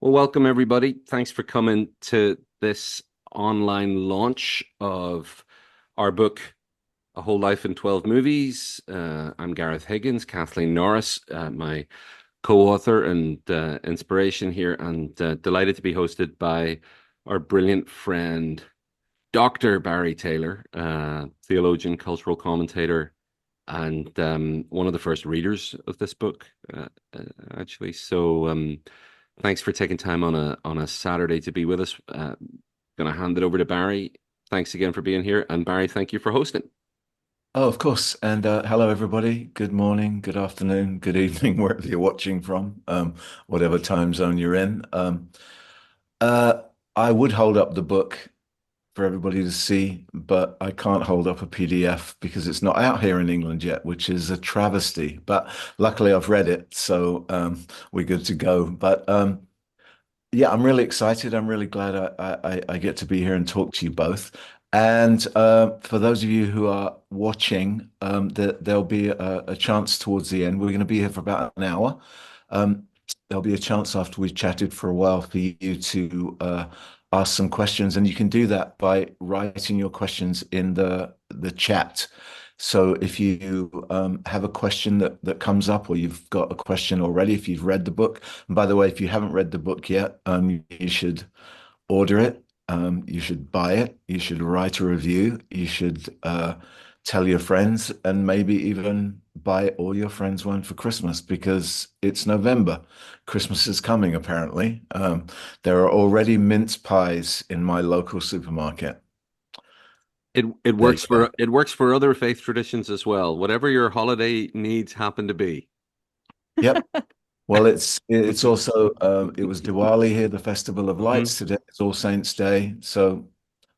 Well, welcome everybody. Thanks for coming to this online launch of our book, A Whole Life in 12 Movies. I'm Gareth Higgins, Kathleen Norris, my co-author and inspiration here, and delighted to be hosted by our brilliant friend, Dr. Barry Taylor, theologian, cultural commentator, and one of the first readers of this book, actually. Thanks for taking time on a Saturday to be with us. Going to hand it over to Barry. Thanks again for being here, and Barry, thank you for hosting. Oh, of course. And hello, everybody. Good morning, good afternoon, good evening, wherever you're watching from, whatever time zone you're in. Uh, I would hold up the book for everybody to see, but I can't hold up a PDF because it's not out here in England yet, which is a travesty. But luckily, I've read it, so we're good to go. But yeah, I'm really excited. I'm really glad I get to be here and talk to you both. And for those of you who are watching, there'll be a chance towards the end. We're going to be here for about an hour. Um, there'll be a chance after we've chatted for a while for you to ask some questions, and you can do that by writing your questions in the chat. So if you have a question that comes up, or you've got a question already, if you've read the book, and by the way, if you haven't read the book yet, you should order it. You should buy it. You should write a review. You should tell your friends, and maybe even buy all your friends one for Christmas because it's November. Christmas is coming, apparently. There are already mince pies in my local supermarket. It There you works go. for other faith traditions as well. Whatever your holiday needs happen to be. Yep. Well, it's also it was Diwali here, the Festival of Mhm. Lights. Today it's All Saints Day, so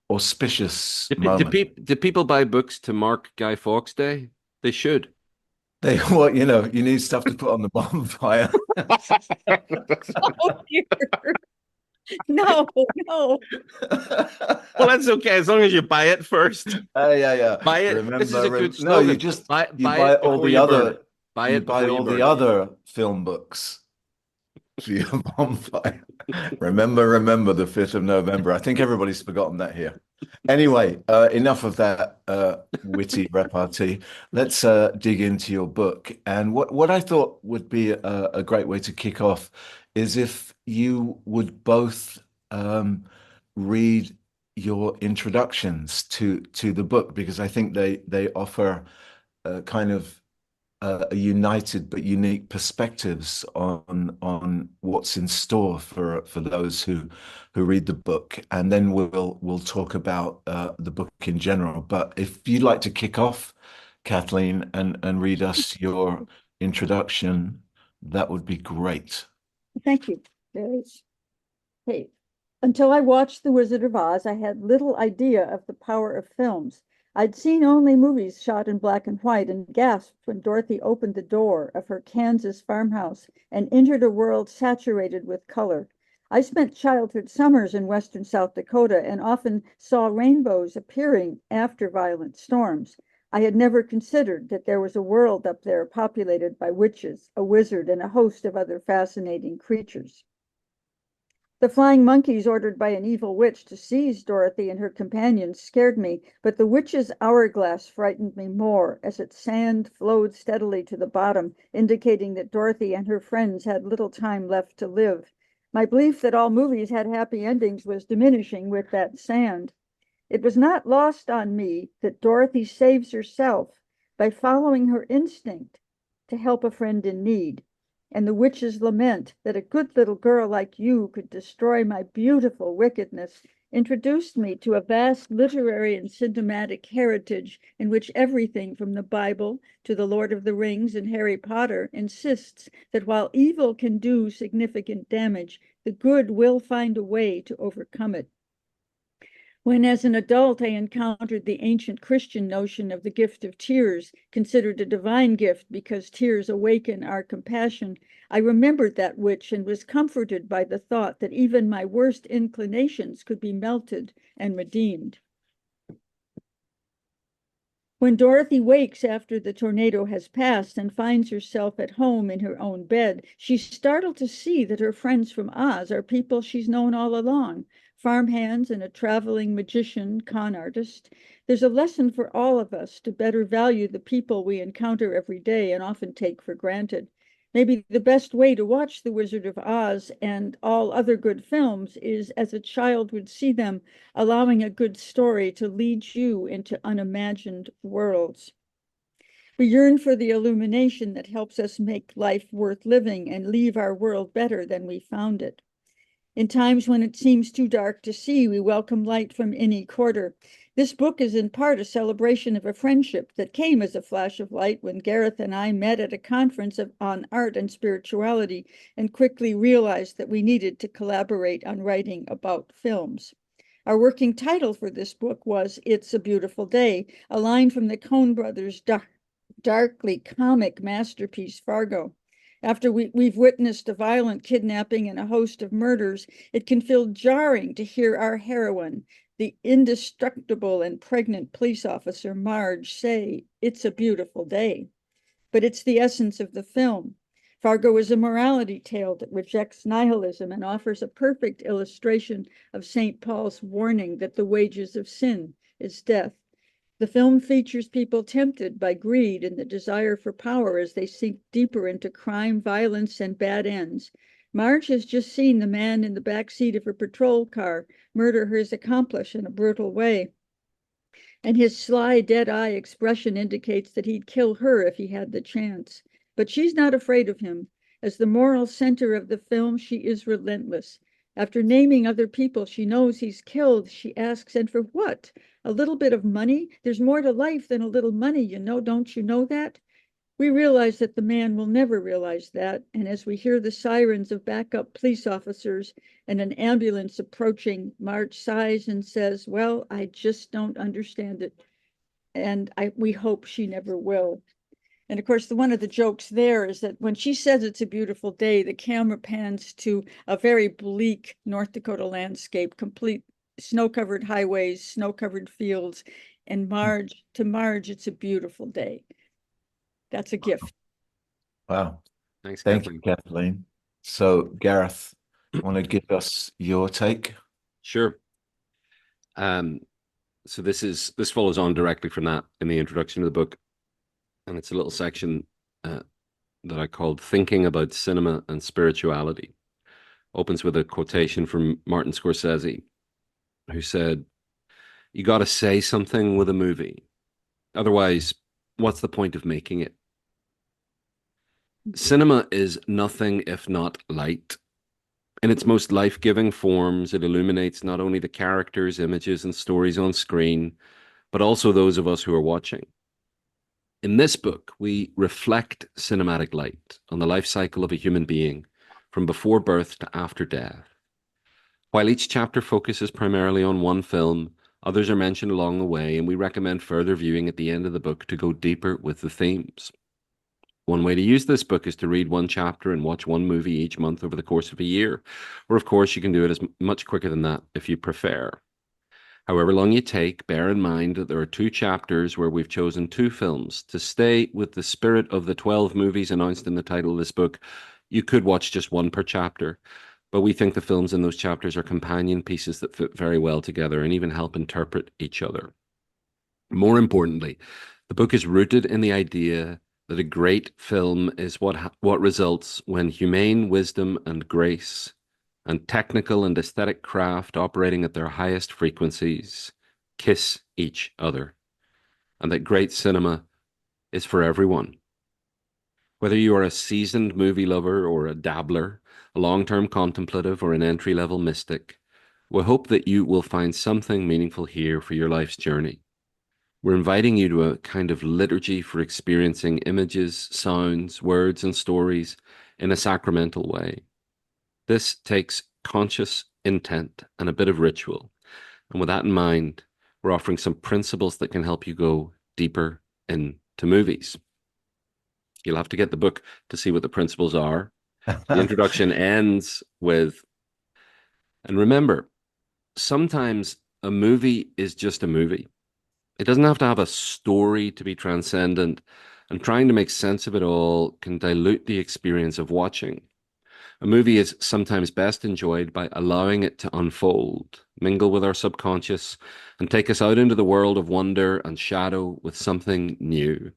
auspicious moment. Do people buy books to mark Guy Fawkes Day? They should. They well, you need stuff to put on the bonfire. Oh dear. No, no. Well, that's okay as long as you buy it first. Yeah, yeah. Buy it. This is Remember, a good no, slogan. You Buy buy it all before the you burn it. other Buy you it buy before you all the burn it. other film books for your bonfire. Remember the 5th of November. I think everybody's forgotten that here. Anyway, enough of that witty repartee. Let's dig into your book. And what I thought would be a great way to kick off is if you would both read your introductions to the book, because I think they offer kind of a united but unique perspectives on what's in store for those who read the book, and then we'll talk about the book in general. But if you'd like to kick off, Kathleen, and read us your introduction, that would be great. Thank you. Hey, until I watched The Wizard of Oz, I had little idea of the power of films. I'd seen only movies shot in black and white and gasped when Dorothy opened the door of her Kansas farmhouse and entered a world saturated with color. I spent childhood summers in western South Dakota and often saw rainbows appearing after violent storms. I had never considered that there was a world up there populated by witches, a wizard, and a host of other fascinating creatures. The flying monkeys ordered by an evil witch to seize Dorothy and her companions scared me, but the witch's hourglass frightened me more as its sand flowed steadily to the bottom, indicating that Dorothy and her friends had little time left to live. My belief that all movies had happy endings was diminishing with that sand. It was not lost on me that Dorothy saves herself by following her instinct to help a friend in need, and the witch's lament that a good little girl like you could destroy my beautiful wickedness introduced me to a vast literary and cinematic heritage in which everything from the Bible to The Lord of the Rings and Harry Potter insists that while evil can do significant damage, the good will find a way to overcome it. When, as an adult, I encountered the ancient Christian notion of the gift of tears, considered a divine gift because tears awaken our compassion, I remembered that witch and was comforted by the thought that even my worst inclinations could be melted and redeemed. When Dorothy wakes after the tornado has passed and finds herself at home in her own bed, she's startled to see that her friends from Oz are people she's known all along, farmhands and a traveling magician, con artist. There's a lesson for all of us to better value the people we encounter every day and often take for granted. Maybe the best way to watch The Wizard of Oz and all other good films is as a child would see them, allowing a good story to lead you into unimagined worlds. We yearn for the illumination that helps us make life worth living and leave our world better than we found it. In times when it seems too dark to see, we welcome light from any quarter. This book is in part a celebration of a friendship that came as a flash of light when Gareth and I met at a conference on art and spirituality and quickly realized that we needed to collaborate on writing about films. Our working title for this book was It's a Beautiful Day, a line from the Coen brothers' darkly comic masterpiece, Fargo. After we've witnessed a violent kidnapping and a host of murders, it can feel jarring to hear our heroine, the indestructible and pregnant police officer Marge, say, "It's a beautiful day." But it's the essence of the film. Fargo is a morality tale that rejects nihilism and offers a perfect illustration of St. Paul's warning that the wages of sin is death. The film features people tempted by greed and the desire for power as they sink deeper into crime, violence, and bad ends. Marge has just seen the man in the back seat of her patrol car murder his accomplice in a brutal way, and his sly, dead-eye expression indicates that he'd kill her if he had the chance. But she's not afraid of him. As the moral center of the film, she is relentless. After naming other people she knows he's killed, she asks, and for what? A little bit of money? There's more to life than a little money, you know, don't you know that? We realize that the man will never realize that, and as we hear the sirens of backup police officers and an ambulance approaching, Marge sighs and says, "Well, I just don't understand it." And we hope she never will. And of course, one of the jokes there is that when she says it's a beautiful day, the camera pans to a very bleak North Dakota landscape, complete snow-covered highways, snow-covered fields, and to Marge, it's a beautiful day. That's a gift. Wow. Thanks, Thank you, Kathleen. Kathleen. So, Gareth, want to give us your take? Sure. So this follows on directly from that in the introduction of the book, and it's a little section that I called "Thinking About Cinema and Spirituality." Opens with a quotation from Martin Scorsese, who said, "You got to say something with a movie. Otherwise, what's the point of making it? Cinema is nothing if not light. In its most life-giving forms, it illuminates not only the characters, images, and stories on screen, but also those of us who are watching. In this book, we reflect cinematic light on the life cycle of a human being from before birth to after death. While each chapter focuses primarily on one film, others are mentioned along the way, and we recommend further viewing at the end of the book to go deeper with the themes. One way to use this book is to read one chapter and watch one movie each month over the course of a year. Or, of course, you can do it as much quicker than that if you prefer. However long you take, bear in mind that there are 2 chapters where we've chosen 2 films. To stay with the spirit of the 12 movies announced in the title of this book, you could watch just one per chapter, but we think the films in those chapters are companion pieces that fit very well together and even help interpret each other. More importantly, the book is rooted in the idea that a great film is what results when humane wisdom and grace and technical and aesthetic craft operating at their highest frequencies kiss each other, and that great cinema is for everyone. Whether you are a seasoned movie lover or a dabbler, a long-term contemplative or an entry-level mystic, we hope that you will find something meaningful here for your life's journey. We're inviting you to a kind of liturgy for experiencing images, sounds, words, and stories in a sacramental way. This takes conscious intent and a bit of ritual. And with that in mind, we're offering some principles that can help you go deeper into movies. You'll have to get the book to see what the principles are. The introduction ends with, and remember, sometimes a movie is just a movie. It doesn't have to have a story to be transcendent, and trying to make sense of it all can dilute the experience of watching. A movie is sometimes best enjoyed by allowing it to unfold, mingle with our subconscious, and take us out into the world of wonder and shadow with something new.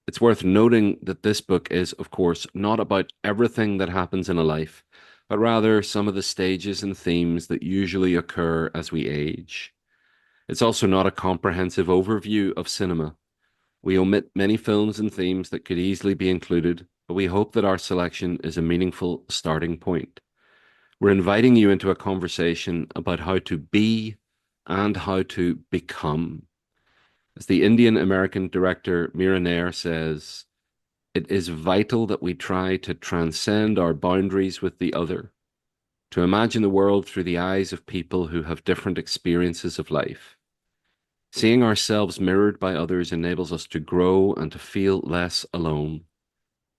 It's worth noting that this book is, of course, not about everything that happens in a life, but rather some of the stages and themes that usually occur as we age. It's also not a comprehensive overview of cinema. We omit many films and themes that could easily be included, but we hope that our selection is a meaningful starting point. We're inviting you into a conversation about how to be and how to become. As the Indian American director Mira Nair says, it is vital that we try to transcend our boundaries with the other, to imagine the world through the eyes of people who have different experiences of life. Seeing ourselves mirrored by others enables us to grow and to feel less alone.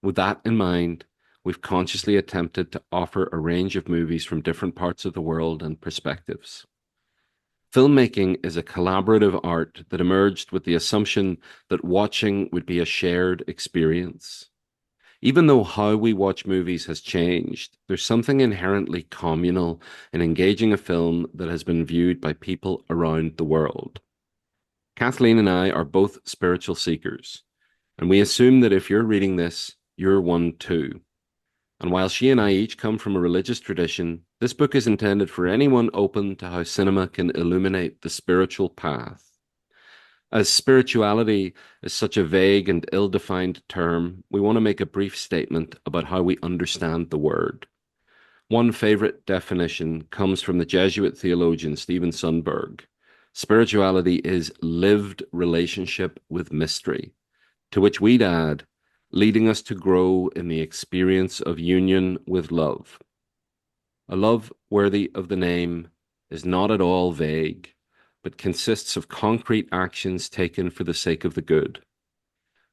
With that in mind, we've consciously attempted to offer a range of movies from different parts of the world and perspectives. Filmmaking is a collaborative art that emerged with the assumption that watching would be a shared experience. Even though how we watch movies has changed, there's something inherently communal in engaging a film that has been viewed by people around the world. Kathleen and I are both spiritual seekers, and we assume that if you're reading this, you're one too. And while she and I each come from a religious tradition, this book is intended for anyone open to how cinema can illuminate the spiritual path. As spirituality is such a vague and ill-defined term, we want to make a brief statement about how we understand the word. One favorite definition comes from the Jesuit theologian Stephen Sundberg. Spirituality is lived relationship with mystery, to which we'd add, leading us to grow in the experience of union with love. A love worthy of the name is not at all vague, but consists of concrete actions taken for the sake of the good.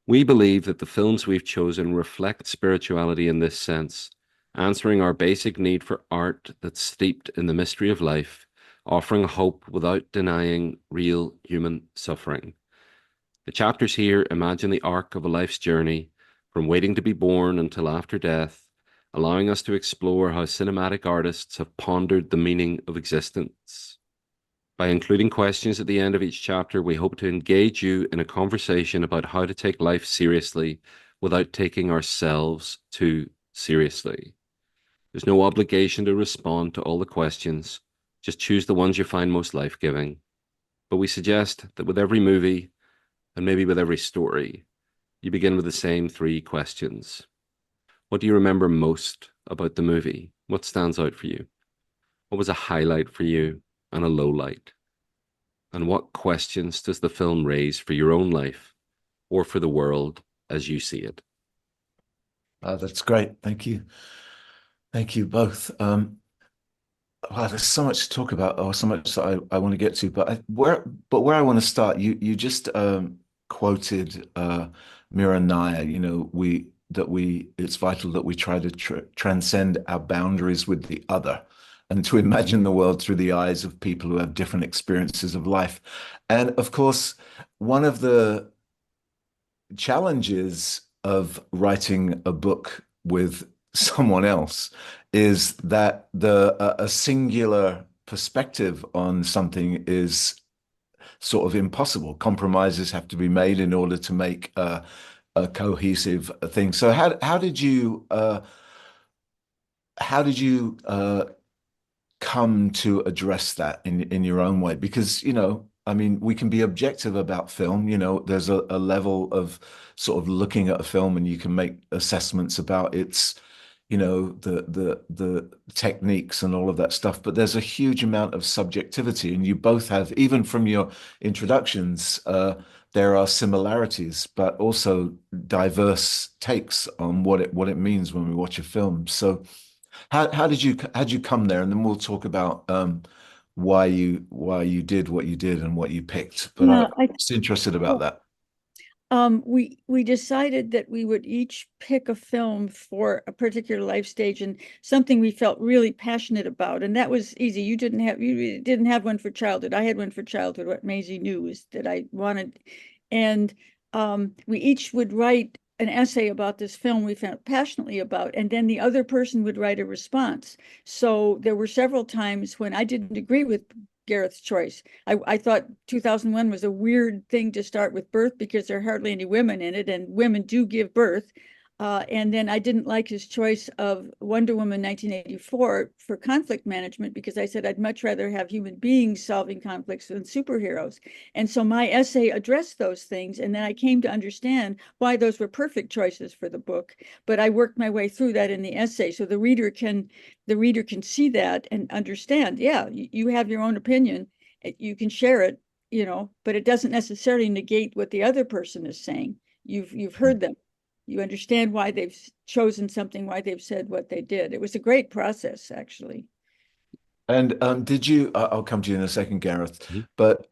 We believe that the films we've chosen reflect spirituality in this sense, answering our basic need for art that's steeped in the mystery of life, offering hope without denying real human suffering. The chapters here imagine the arc of a life's journey, from waiting to be born until after death, allowing us to explore how cinematic artists have pondered the meaning of existence. By including questions at the end of each chapter, we hope to engage you in a conversation about how to take life seriously without taking ourselves too seriously. There's no obligation to respond to all the questions. Just choose the ones you find most life-giving. But we suggest that with every movie, and maybe with every story, you begin with the same three questions. What do you remember most about the movie? What stands out for you? What was a highlight for you and a low light? And what questions does the film raise for your own life or for the world as you see it? That's great. Thank you. Thank you both. Wow, there's so much to talk about, or so much that I want to get to. But where I want to start, you just quoted Mira Nair. You know, it's vital that we try to transcend our boundaries with the other, and to imagine the world through the eyes of people who have different experiences of life. And of course, one of the challenges of writing a book with someone else is that a singular perspective on something is sort of impossible. Compromises have to be made in order to make a cohesive thing. So how did you come to address that in your own way? Because, you know, I mean, we can be objective about film. You know, there's a level of sort of looking at a film and you can make assessments about its, you know, the techniques and all of that stuff. But there's a huge amount of subjectivity, and you both have, even from your introductions, there are similarities, but also diverse takes on what it means when we watch a film. So how did you come there? And then we'll talk about why you did what you did and what you picked. But I'm Yeah, just interested about that. We decided that we would each pick a film for a particular life stage and something we felt really passionate about, and that was easy. You didn't have one for childhood. I had one for childhood. What Maisie knew was that I wanted, and we each would write an essay about this film we felt passionately about, and then the other person would write a response. So there were several times when I didn't agree with Gareth's choice. I thought 2001 was a weird thing to start with birth because there are hardly any women in it, and women do give birth. And then I didn't like his choice of Wonder Woman 1984 for conflict management because I said I'd much rather have human beings solving conflicts than superheroes. And so my essay addressed those things, and then I came to understand why those were perfect choices for the book. But I worked my way through that in the essay, so the reader can see that and understand. Yeah, you have your own opinion, you can share it, but it doesn't necessarily negate what the other person is saying. You've heard them. You understand why they've chosen something, why they've said what they did. It was a great process, actually. And did you? I'll come to you in a second, Gareth. Mhm. But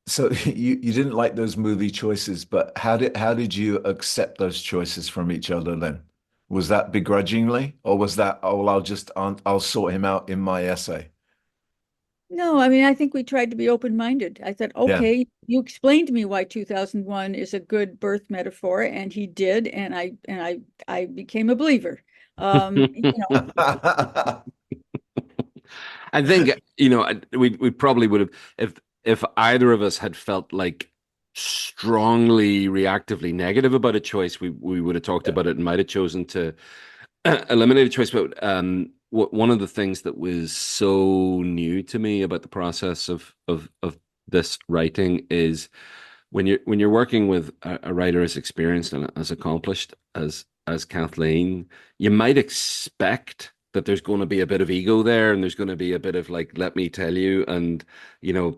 so you didn't like those movie choices, but how did you accept those choices from each other then? Was that begrudgingly, or was that, oh, well, I'll sort him out in my essay? No, I mean, I think we tried to be open-minded. I thought, Yeah. okay, you explained to me why 2001 is a good birth metaphor, and he did, and I became a believer. I think, we probably would have, if either of us had felt like strongly reactively negative about a choice, we would have talked Yeah. about it and might have chosen to eliminate a choice. But one of the things that was so new to me about the process of this writing is when you're working with a writer as experienced and as accomplished as Kathleen, you might expect that there's going to be a bit of ego there and there's going to be a bit of like, let me tell you, and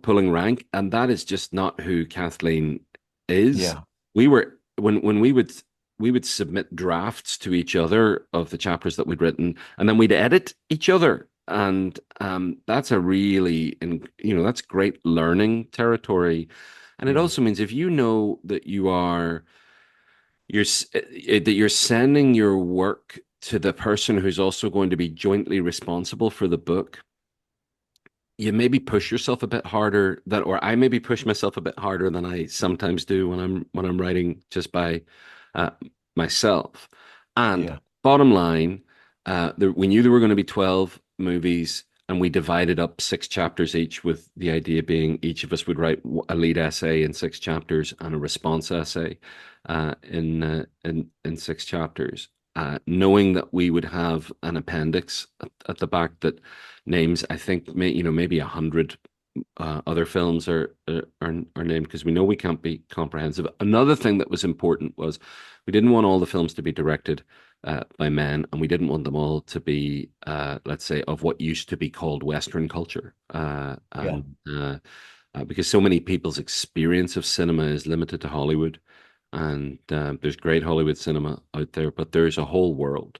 pulling rank. And that is just not who Kathleen is. Yeah. We were when we would submit drafts to each other of the chapters that we'd written, and then we'd edit each other. And that's a really, and that's great learning territory. And it Yeah. also means if you know that you're sending your work to the person who's also going to be jointly responsible for the book, you maybe push yourself a bit harder or I maybe push myself a bit harder than I sometimes do when I'm writing just by uh, myself. And Yeah. bottom line, we knew there were going to be 12 movies, and we divided up 6 chapters each, with the idea being each of us would write a lead essay in 6 chapters and a response essay in 6 chapters. Knowing that we would have an appendix at the back that names, I think, maybe 100 other films are named, because we know we can't be comprehensive. Another thing that was important was we didn't want all the films to be directed by men, and we didn't want them all to be, let's say, of what used to be called Western culture. Yeah. Because so many people's experience of cinema is limited to Hollywood, and there's great Hollywood cinema out there, but there's a whole world,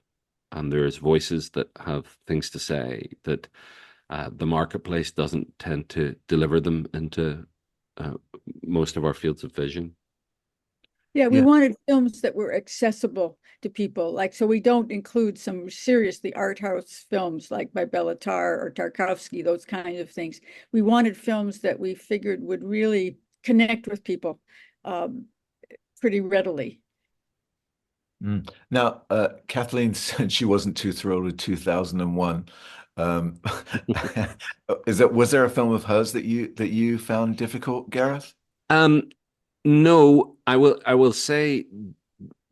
and there's voices that have things to say that the marketplace doesn't tend to deliver them into uh, most of our fields of vision. Yeah, we Yeah. wanted films that were accessible to people. Like, so we don't include some seriously art house films like by Bellatar or Tarkovsky, those kinds of things. We wanted films that we figured would really connect with people um, pretty readily. Mm. Now, Kathleen said she wasn't too thrilled with 2001. Um, was there a film of hers that you found difficult, Gareth? Um, no, I will say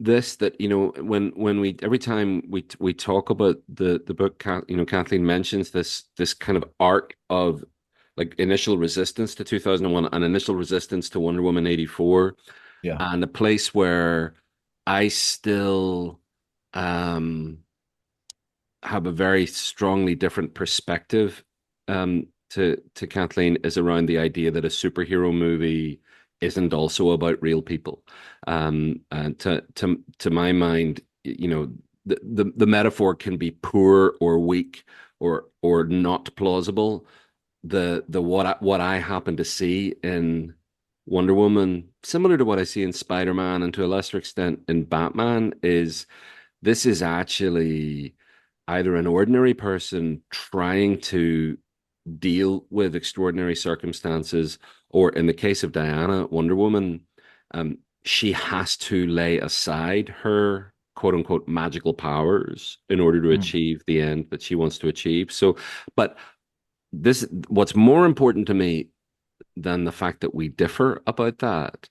this, that when we every time we talk about the book, Kathleen mentions this kind of arc of like initial resistance to 2001 and initial resistance to Wonder Woman 84, Yeah. and a place where I still um have a very strongly different perspective to Kathleen, is around the idea that a superhero movie isn't also about real people. And to my mind, the metaphor can be poor or weak or not plausible. The what I happen to see in Wonder Woman, similar to what I see in Spider-Man and to a lesser extent in Batman, is this is actually either an ordinary person trying to deal with extraordinary circumstances, or in the case of Diana, Wonder Woman, she has to lay aside her quote unquote magical powers in order to Mm. achieve the end that she wants to achieve. So, but what's more important to me than the fact that we differ about that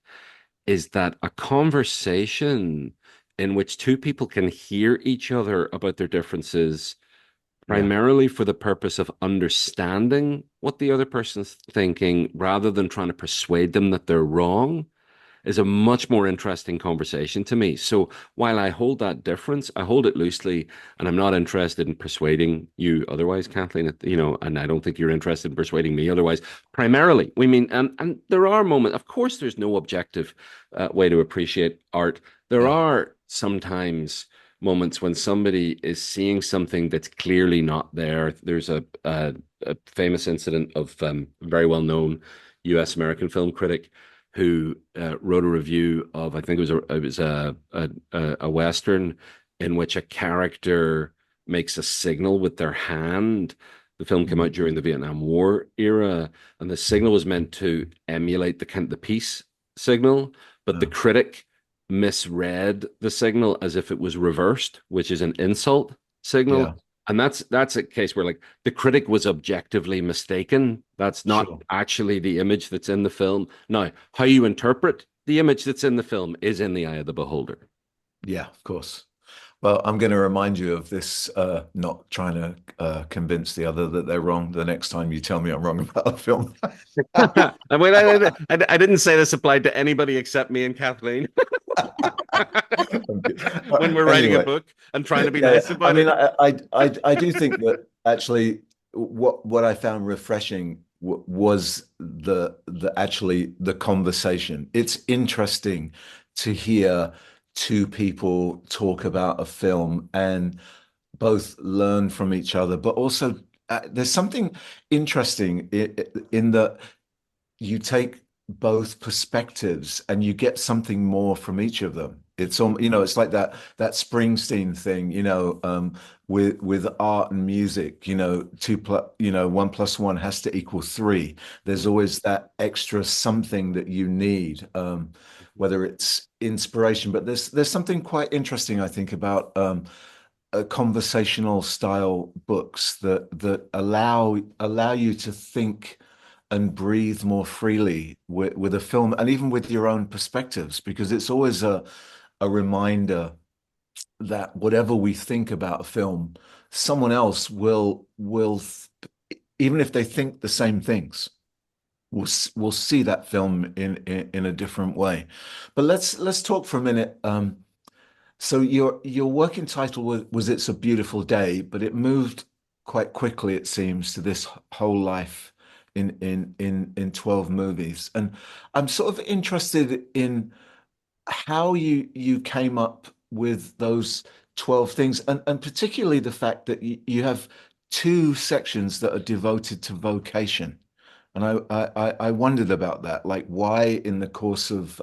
is that a conversation in which two people can hear each other about their differences Yeah, primarily for the purpose of understanding what the other person's thinking rather than trying to persuade them that they're wrong is a much more interesting conversation to me. So while I hold that difference, I hold it loosely, and I'm not interested in persuading you otherwise, Kathleen. And I don't think you're interested in persuading me otherwise. Primarily, we mean, and there are moments. Of course, there's no objective way to appreciate art. There yeah, are sometimes moments when somebody is seeing something that's clearly not there. There's a famous incident of very well known U.S. American film critic who wrote a review of, I think it was a western in which a character makes a signal with their hand. The film came mm, out during the Vietnam War era, and the signal was meant to emulate the peace signal, but the no, critic misread the signal as if it was reversed, which is an insult yeah, signal. And that's a case where like the critic was objectively mistaken. That's not sure. actually the image that's in the film. Now, how you interpret the image that's in the film is in the eye of the beholder. Yeah, of course. Well, I'm going to remind you of this, not trying to convince the other that they're wrong the next time you tell me I'm wrong about a film. I mean, I didn't say this applied to anybody except me and Kathleen when we're writing a Anyway, book and trying to be yeah, nice yeah. I about mean, it. I do think that actually what I found refreshing was the actually the conversation. It's interesting to hear two people talk about a film and both learn from each other, but also there's something interesting in that you take both perspectives and you get something more from each of them. It's it's like that Springsteen thing, with art and music, two plus, 1 + 1 has to equal three. There's always that extra something that you need, whether it's inspiration, but there's something quite interesting, I think, about conversational style books that allow you to think and breathe more freely with a film and even with your own perspectives, because it's always a reminder that whatever we think about a film, someone else will even if they think the same things, will see that film in a different way. But let's talk for a minute. So your working title was It's a Beautiful Day, but it moved quite quickly, it seems, to this whole life in 12 movies. And I'm sort of interested in how you came up with those 12 things, and particularly the fact that you have two sections that are devoted to vocation. And I wondered about that, like why in the course of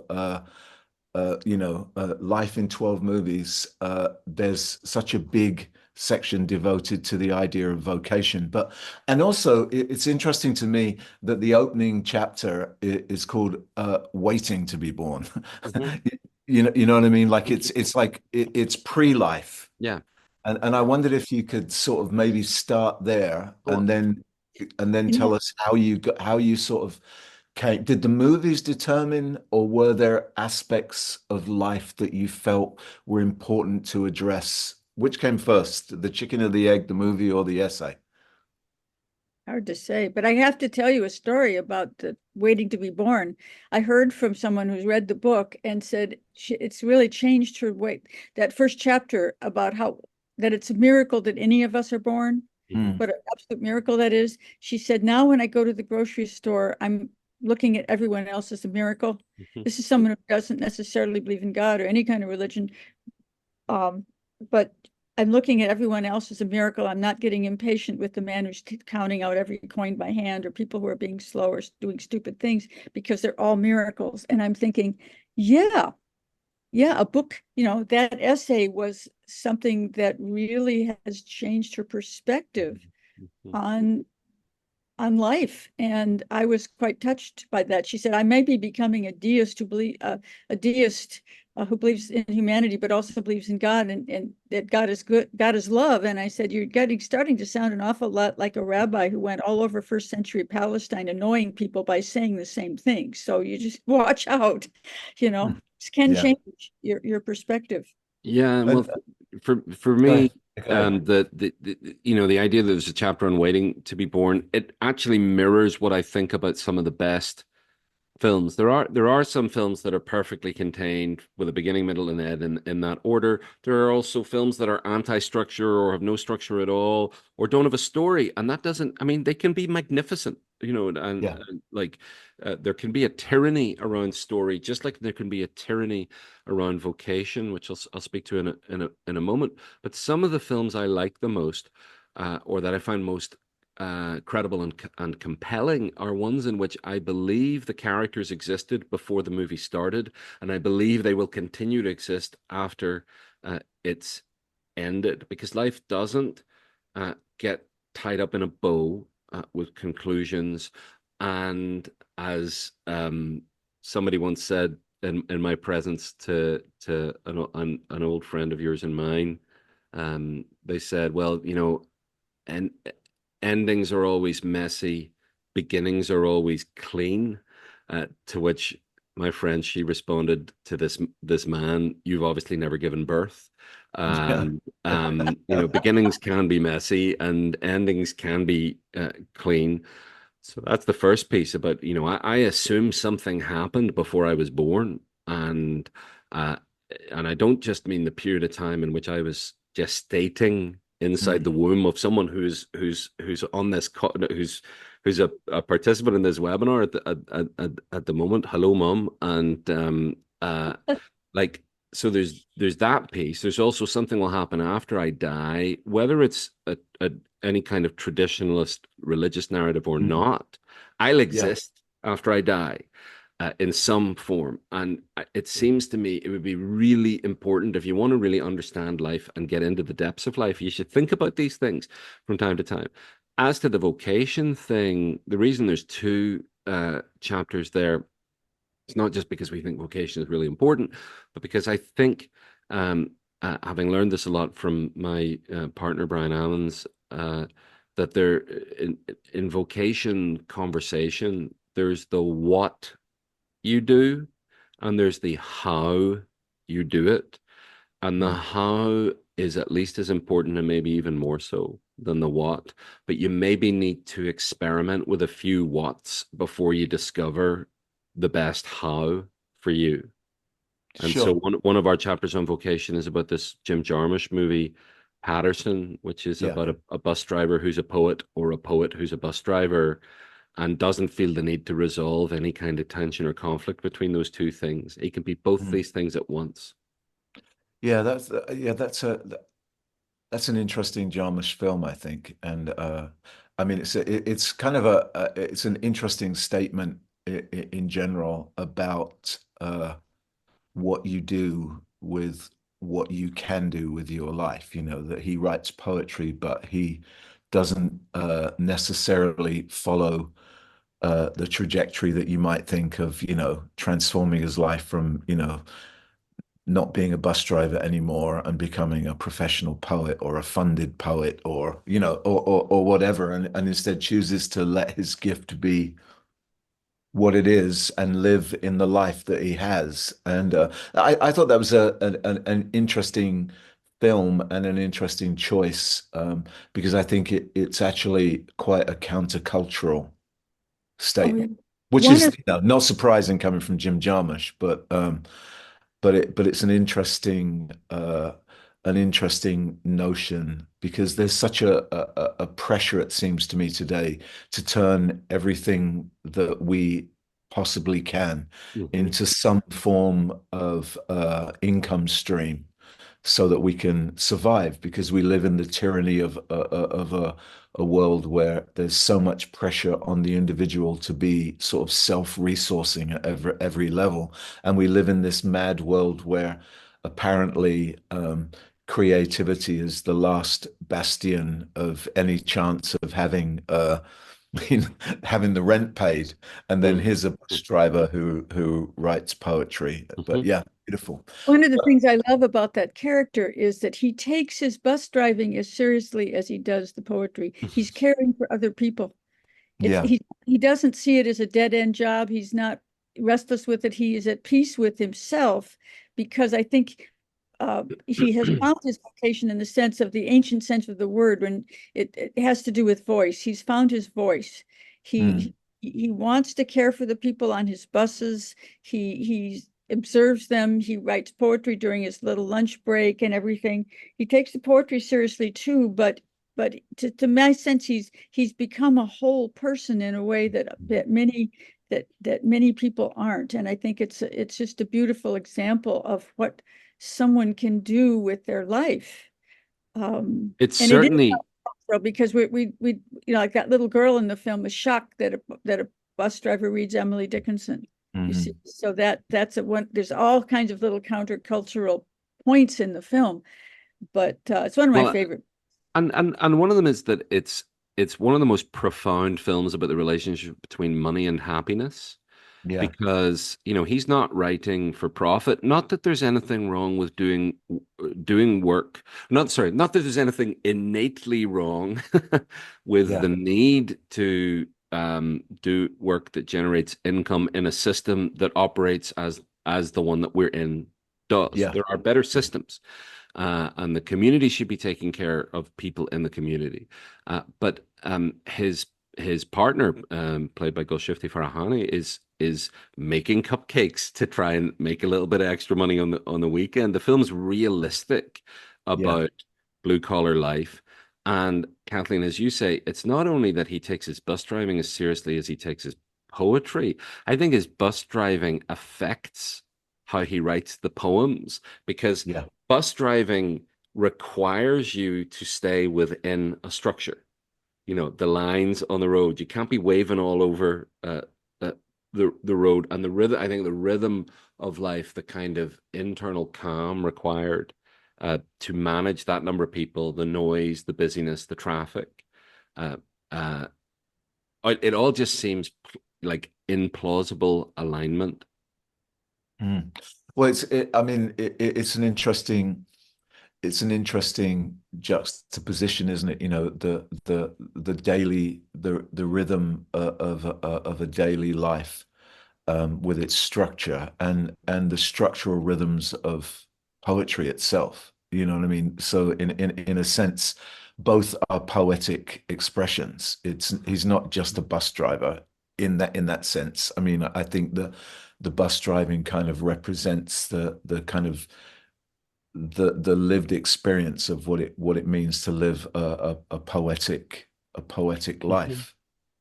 life in 12 movies, there's such a big section devoted to the idea of vocation. And also, it's interesting to me that the opening chapter is called Waiting to be Born. Mhm. You know what I mean? Like it's like it's pre-life. Yeah. And I wondered if you could sort of maybe start there Well, and then You know, tell us how you sort of came. Did the movies determine, or were there aspects of life that you felt were important to address? Which came first, the chicken or the egg, the movie or the essay? hard to say, but I have to tell you a story about the Waiting to be Born. I heard from someone who's read the book and said it's really changed her way. That first chapter about how that it's a miracle that any of us are born, mhm, Hmm. what an absolute miracle that is. She said, now when I go to the grocery store, I'm looking at everyone else as a miracle. mhm, This is someone who doesn't necessarily believe in God or any kind of religion. Um, but I'm looking at everyone else as a miracle. I'm not getting impatient with the man who's counting out every coin by hand, or people who are being slow or doing stupid things, because they're all miracles. And I'm thinking, yeah, a book, that essay was something that really has changed her perspective on life. And I was quite touched by that. She said, I may be becoming a deist who believes in humanity, but also believes in God, and that God is good, God is love. And I said, you're starting to sound an awful lot like a rabbi who went all over first century Palestine, annoying people by saying the same thing. So you just watch out, this can Yeah. change your perspective. Yeah, well, And for go me, ahead. Go ahead. the idea that there's a chapter on waiting to be born, it actually mirrors what I think about some of the best films. There are some films that are perfectly contained with a beginning, middle, and end in that order. There are also films that are anti-structure or have no structure at all or don't have a story, and that doesn't. I mean, they can be magnificent, Yeah. and like there can be a tyranny around story, just like there can be a tyranny around vocation, which I'll speak to in a moment. But some of the films I like the most, or that I find most credible and compelling, are ones in which I believe the characters existed before the movie started, and I believe they will continue to exist after it's ended, because life doesn't get tied up in a bow with conclusions. And as somebody once said in my presence to an old friend of yours and mine, they said, well, and endings are always messy, beginnings are always clean. To which my friend, she responded to this man, "You've obviously never given birth." Yeah. And beginnings can be messy and endings can be clean. So that's the first piece about, I assume something happened before I was born. Uh, and I don't just mean the period of time in which I was gestating inside the Mm. womb of someone who's on this who's a participant in this webinar at the moment. Hello, mom. And like, so there's that piece. There's also something will happen after I die, whether it's any kind of traditionalist religious narrative or Mm. not. I'll Yeah. exist after I die in some form. And it seems to me it would be really important, if you want to really understand life and get into the depths of life, you should think about these things from time to time. As to the vocation thing, the reason there's two chapters there, it's not just because we think vocation is really important, but because I think, having learned this a lot from my partner, Brian Allens, that there in vocation conversation, there's the what you do, and there's the how you do it. And the Mm. how is at least as important and maybe even more so than the what. But you maybe need to experiment with a few whats before you discover the best how for you. And so Sure. one of our chapters on vocation is about this Jim Jarmusch movie, Patterson, which is Yeah. about a bus driver who's a poet, or a poet who's a bus driver, and doesn't feel the need to resolve any kind of tension or conflict between those two things. He can be both Mm. these things at once. Yeah, that's an interesting Jarmusch film, I think. And I mean, it's kind of it's an interesting statement in general about what you do with what you can do with your life. That he writes poetry, but he doesn't necessarily follow the trajectory that you might think of, transforming his life from, not being a bus driver anymore and becoming a professional poet or a funded poet, or, or whatever, and instead chooses to let his gift be what it is and live in the life that he has. And I thought that was an interesting film and an interesting choice, because I think it's actually quite a countercultural Oh, yeah. statement, which One is, of not surprising coming from Jim Jarmusch, but it's an interesting notion, because there's such a pressure, it seems to me today, to turn everything that we possibly can Mhm. into some form of income stream. so that we can survive, because we live in the tyranny of a world where there's so much pressure on the individual to be sort of self-resourcing at every level. And we live in this mad world where apparently creativity is the last bastion of any chance of having having the rent paid. And then here's a bus driver who writes poetry. But Mhm. yeah, beautiful. One of the things I love about that character is that he takes his bus driving as seriously as he does the poetry. He's caring for other people. It's Yeah, he doesn't see it as a dead end job. He's not restless with it. He is at peace with himself because I think he has found his vocation in the sense of the ancient sense of the word when it has to do with voice. He's found his voice. mm, He wants to care for the people on his buses. He observes them. He writes poetry during his little lunch break and everything. He takes the poetry seriously too, but to my sense, he's become a whole person in a way that many people aren't. And I think it's just a beautiful example of what someone can do with their life. It's And it is certainly. natural because we like that little girl in the film is shocked that a bus driver reads Emily Dickinson. You see, mhm. so that's a one. There's all kinds of little countercultural points in the film, but it's one of my Well, favorite. and one of them is that it's one of the most profound films about the relationship between money and happiness, Yeah, because he's not writing for profit. Not that there's anything wrong with doing work. Not that there's anything innately wrong with the yeah, need to do work that generates income in a system that operates as the one that we're in does. yeah, There are better systems, and the community should be taking care of people in the community. But his partner, played by Golshifteh Farahani, is making cupcakes to try and make a little bit of extra money on the weekend. The film's realistic yeah, about blue collar life. And Kathleen, as you say, it's not only that he takes his bus driving as seriously as he takes his poetry. I think his bus driving affects how he writes the poems, because yeah, bus driving requires you to stay within a structure. The lines on the road. You can't be waving all over uh, the road, and the rhythm. I think the rhythm of life, the kind of internal calm required to manage that number of people, the noise, the busyness, the traffic. Uh, uh, it all just seems like implausible alignment. mm. Well, I mean, it's an interesting juxtaposition, isn't it? The daily, the rhythm of a daily life, with its structure and the structural rhythms of poetry itself. You know what I mean? So in a sense, both are poetic expressions. He's not just a bus driver in that sense. I mean, I think the bus driving kind of represents the kind of the lived experience of what it means to live a poetic Mhm. life.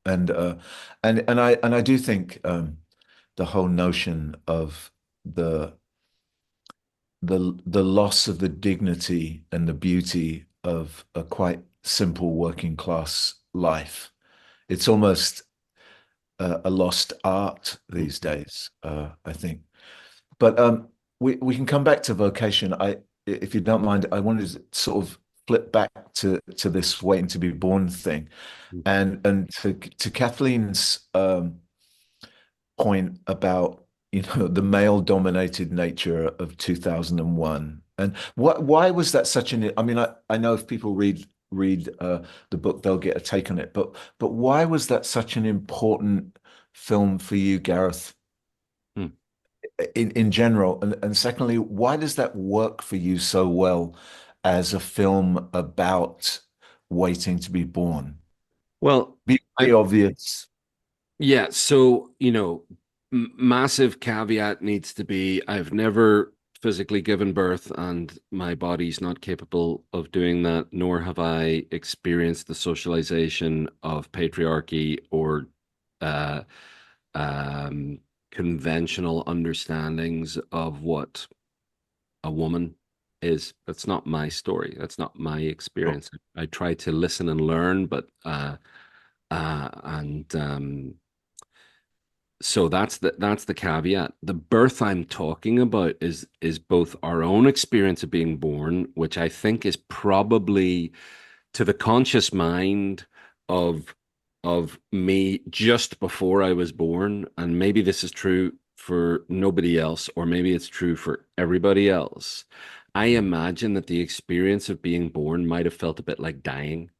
And I do think the whole notion of the the loss of the dignity and the beauty of a quite simple working class life. It's almost a lost art these days, I think. But we can come back to vocation. If you don't mind, I wanted to sort of flip back to this waiting to be born thing, and to Kathleen's point about the male dominated nature of 2001. And why was that such an, I mean, I know if people read the book, they'll get a take on it, but why was that such an important film for you, Gareth, Hmm. in general? And secondly, why does that work for you so well as a film about waiting to be born? Well, Be I very obvious. yeah, so massive caveat needs to be: I've never physically given birth, and my body's not capable of doing that, nor have I experienced the socialization of patriarchy or uh, conventional understandings of what a woman that's not my story. That's not my experience. I try to listen and learn, but and so that's the caveat. The birth I'm talking about is both our own experience of being born, which I think is probably to the conscious mind of me just before I was born, and maybe this is true for nobody else, or maybe it's true for everybody else. I imagine that the experience of being born might have felt a bit like dying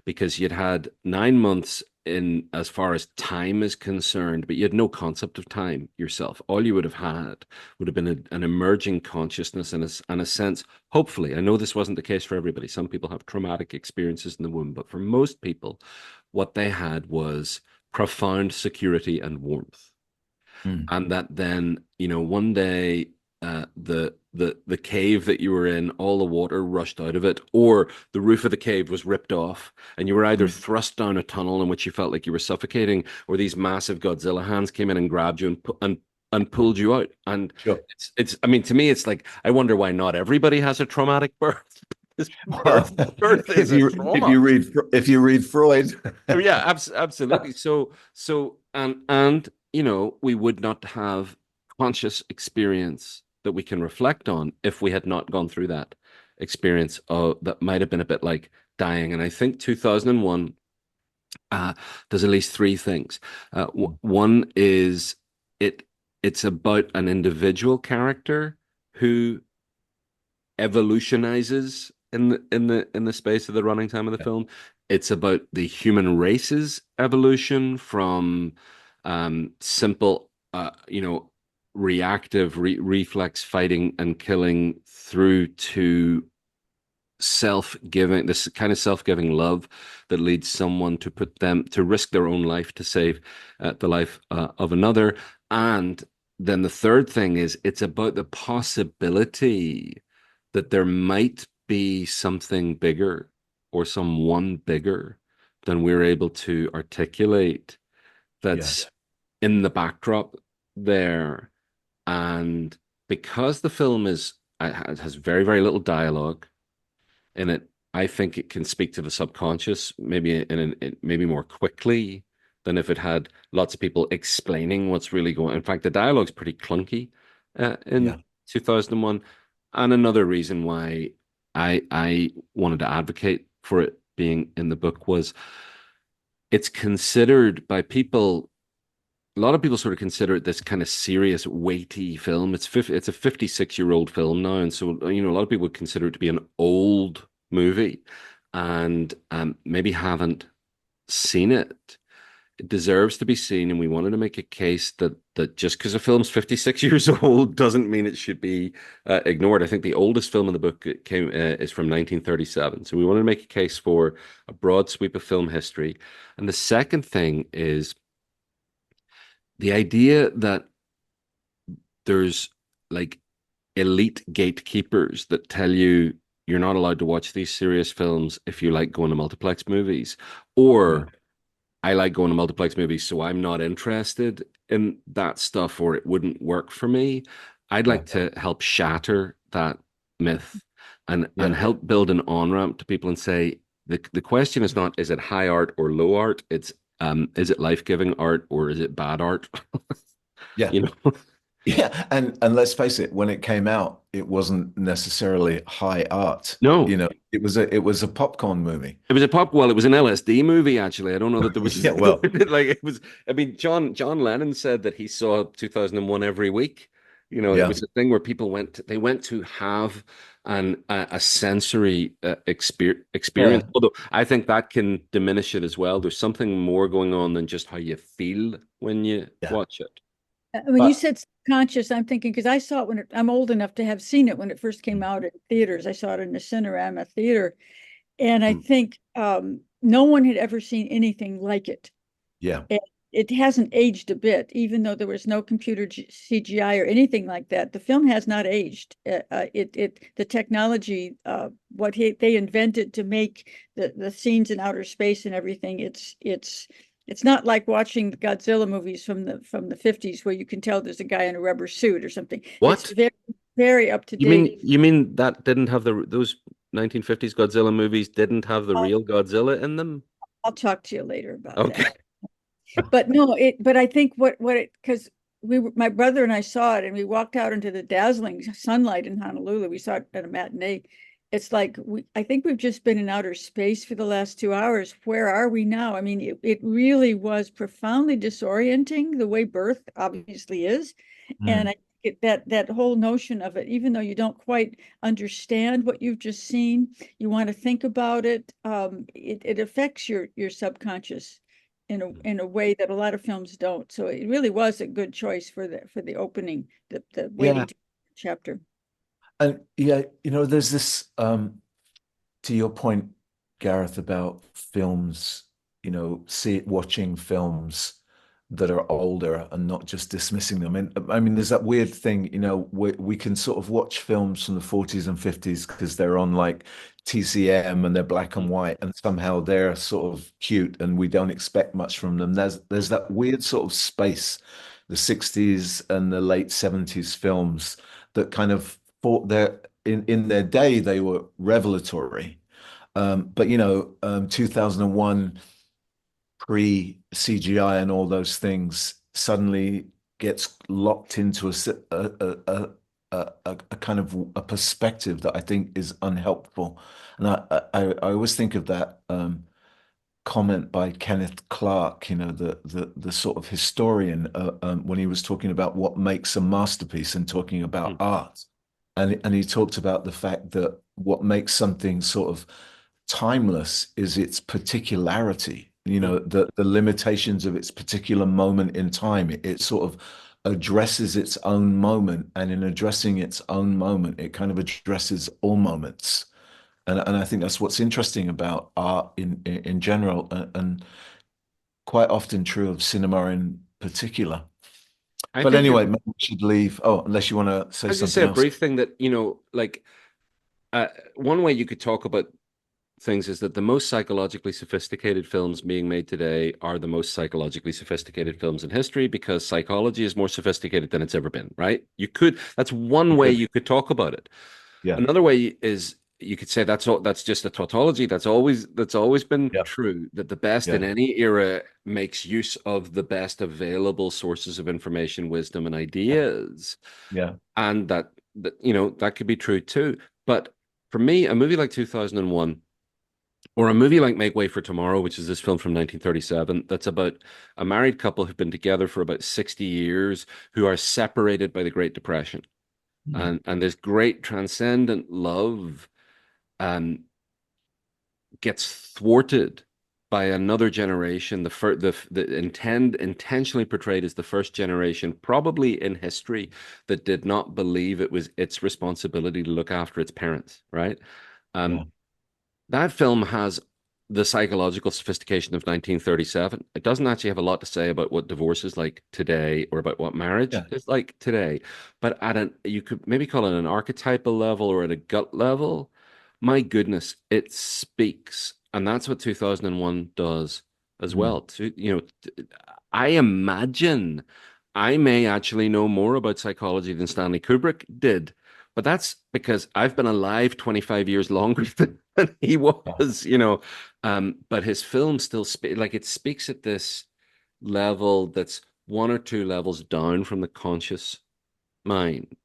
because you'd had 9 months in as far as time is concerned, but you had no concept of time yourself. All you would have had would have been an emerging consciousness and a sense. Hopefully, I know this wasn't the case for everybody. Some people have traumatic experiences in the womb, but for most people, what they had was profound security and warmth. Mm. And that then, one day, the cave that you were in, all the water rushed out of it, or the roof of the cave was ripped off, and you were either thrust down a tunnel in which you felt like you were suffocating, or these massive Godzilla hands came in and grabbed you and pulled you out. And Sure. it's I mean, to me, it's like I wonder why not everybody has a traumatic birth. Well, Birth is a trauma. If you read Freud, Yeah, absolutely. So and we would not have conscious experience that we can reflect on if we had not gone through that experience that might have been a bit like dying. And I think 2001 does at least three things. One is it's about an individual character who evolutionizes in the space of the running time of the film. It's about the human race's evolution from simple, reactive reflex fighting and killing through to self-giving, this kind of self-giving love that leads someone to risk their own life to save the life of another. And then the third thing is it's about the possibility that there might be something bigger or someone bigger than we're able to articulate that's in the backdrop there. And because the film has very, very little dialogue in it, I think it can speak to the subconscious maybe maybe more quickly than if it had lots of people explaining what's really going. In fact, the dialogue's pretty clunky in 2001. And another reason why I wanted to advocate for it being in the book was it's considered by people. A lot of people sort of consider it this kind of serious, weighty film. It's a 56-year-old film now, and so a lot of people would consider it to be an old movie, and maybe haven't seen it. It deserves to be seen, and we wanted to make a case that just because a film's 56 years old doesn't mean it should be ignored. I think the oldest film in the book is from 1937, so we wanted to make a case for a broad sweep of film history. And the second thing is the idea that there's like elite gatekeepers that tell you you're not allowed to watch these serious films if you like going to multiplex movies, or I like going to multiplex movies, so I'm not interested in that stuff, or it wouldn't work for me. I'd like to help shatter that myth and help build an on-ramp to people and say the question is not, is it high art or low art? It's is it life-giving art or is it bad art? Yeah. Yeah, and let's face it, when it came out, it wasn't necessarily high art. No. It was a popcorn movie. It was it was an LSD movie, actually. I don't know that there was like it was. I mean, John Lennon said that he saw 2001 every week. It was a thing where people went to have a sensory experience. Although I think that can diminish it as well. There's something more going on than just how you feel when you watch it. When you said subconscious, I'm thinking, because I saw it I'm old enough to have seen it when it first came out in theaters. I saw it in the Cinerama theater. And I think no one had ever seen anything like it. Yeah. And it hasn't aged a bit, even though there was no computer CGI or anything like that. The film has not aged. The technology, what they invented to make the scenes in outer space and everything, it's not like watching the Godzilla movies from the 50s where you can tell there's a guy in a rubber suit or something. What? very up to You mean date. you mean that didn't have those 1950s Godzilla movies didn't have the I'll, real Godzilla in them? I'll talk to you later about Okay. that. But no, but I think because my brother and I saw it and we walked out into the dazzling sunlight in Honolulu. We saw it at a matinee. It's like I think we've just been in outer space for the last 2 hours. Where are we now? I mean, it really was profoundly disorienting the way birth obviously is. And Mm. that whole notion of it, even though you don't quite understand what you've just seen, you want to think about it. It affects your subconscious in a way that a lot of films don't. So it really was a good choice for the opening, the Yeah. waiting chapter. And yeah, there's this to your point, Gareth, about films, watching films that are older and not just dismissing them. And I mean, there's that weird thing, we can sort of watch films from the 40s and 50s because they're on like TCM and they're black and white, and somehow they're sort of cute and we don't expect much from them. There's that weird sort of space, the 60s and the late 70s films that kind of thought their in their day they were revelatory. But 2001 pre-CGI and all those things suddenly gets locked into a kind of a perspective that I think is unhelpful. And I always think of that comment by Kenneth Clark, the sort of historian, when he was talking about what makes a masterpiece and talking about Mm. art. And he talked about the fact that what makes something sort of timeless is its particularity, Mm. the limitations of its particular moment in time. It sort of addresses its own moment, and in addressing its own moment, it kind of addresses all moments. And I think that's what's interesting about art in general, and quite often true of cinema in particular. I But think anyway, maybe we should leave. Oh, unless you want to say I'll just say something a else. brief thing that, like one way you could talk about things is that the most psychologically sophisticated films being made today are the most psychologically sophisticated films in history because psychology is more sophisticated than it's ever been, right? That's one You way could, you could talk about it. yeah, Another way is you could say that's just a tautology. That's always been yeah, true that the best yeah, in any era makes use of the best available sources of information, wisdom, and ideas. yeah, And that could be true too. But for me, a movie like 2001 or a movie like Make Way for Tomorrow, which is this film from 1937, that's about a married couple who've been together for about 60 years who are separated by the Great Depression. mm, And this great transcendent love um, gets thwarted by another generation. Intentionally portrayed as the first generation, probably in history, that did not believe it was its responsibility to look after its parents. Right? yeah, Um, that film has the psychological sophistication of 1937. It doesn't actually have a lot to say about what divorce is like today or about what marriage yeah, is like today. But you could maybe call it an archetypal level or at a gut level. My goodness, it speaks. And that's what 2001 does as mm, well. I imagine I may actually know more about psychology than Stanley Kubrick did. But that's because I've been alive 25 years longer than he yeah, was. But his film still it speaks at this level that's one or two levels down from the conscious mind.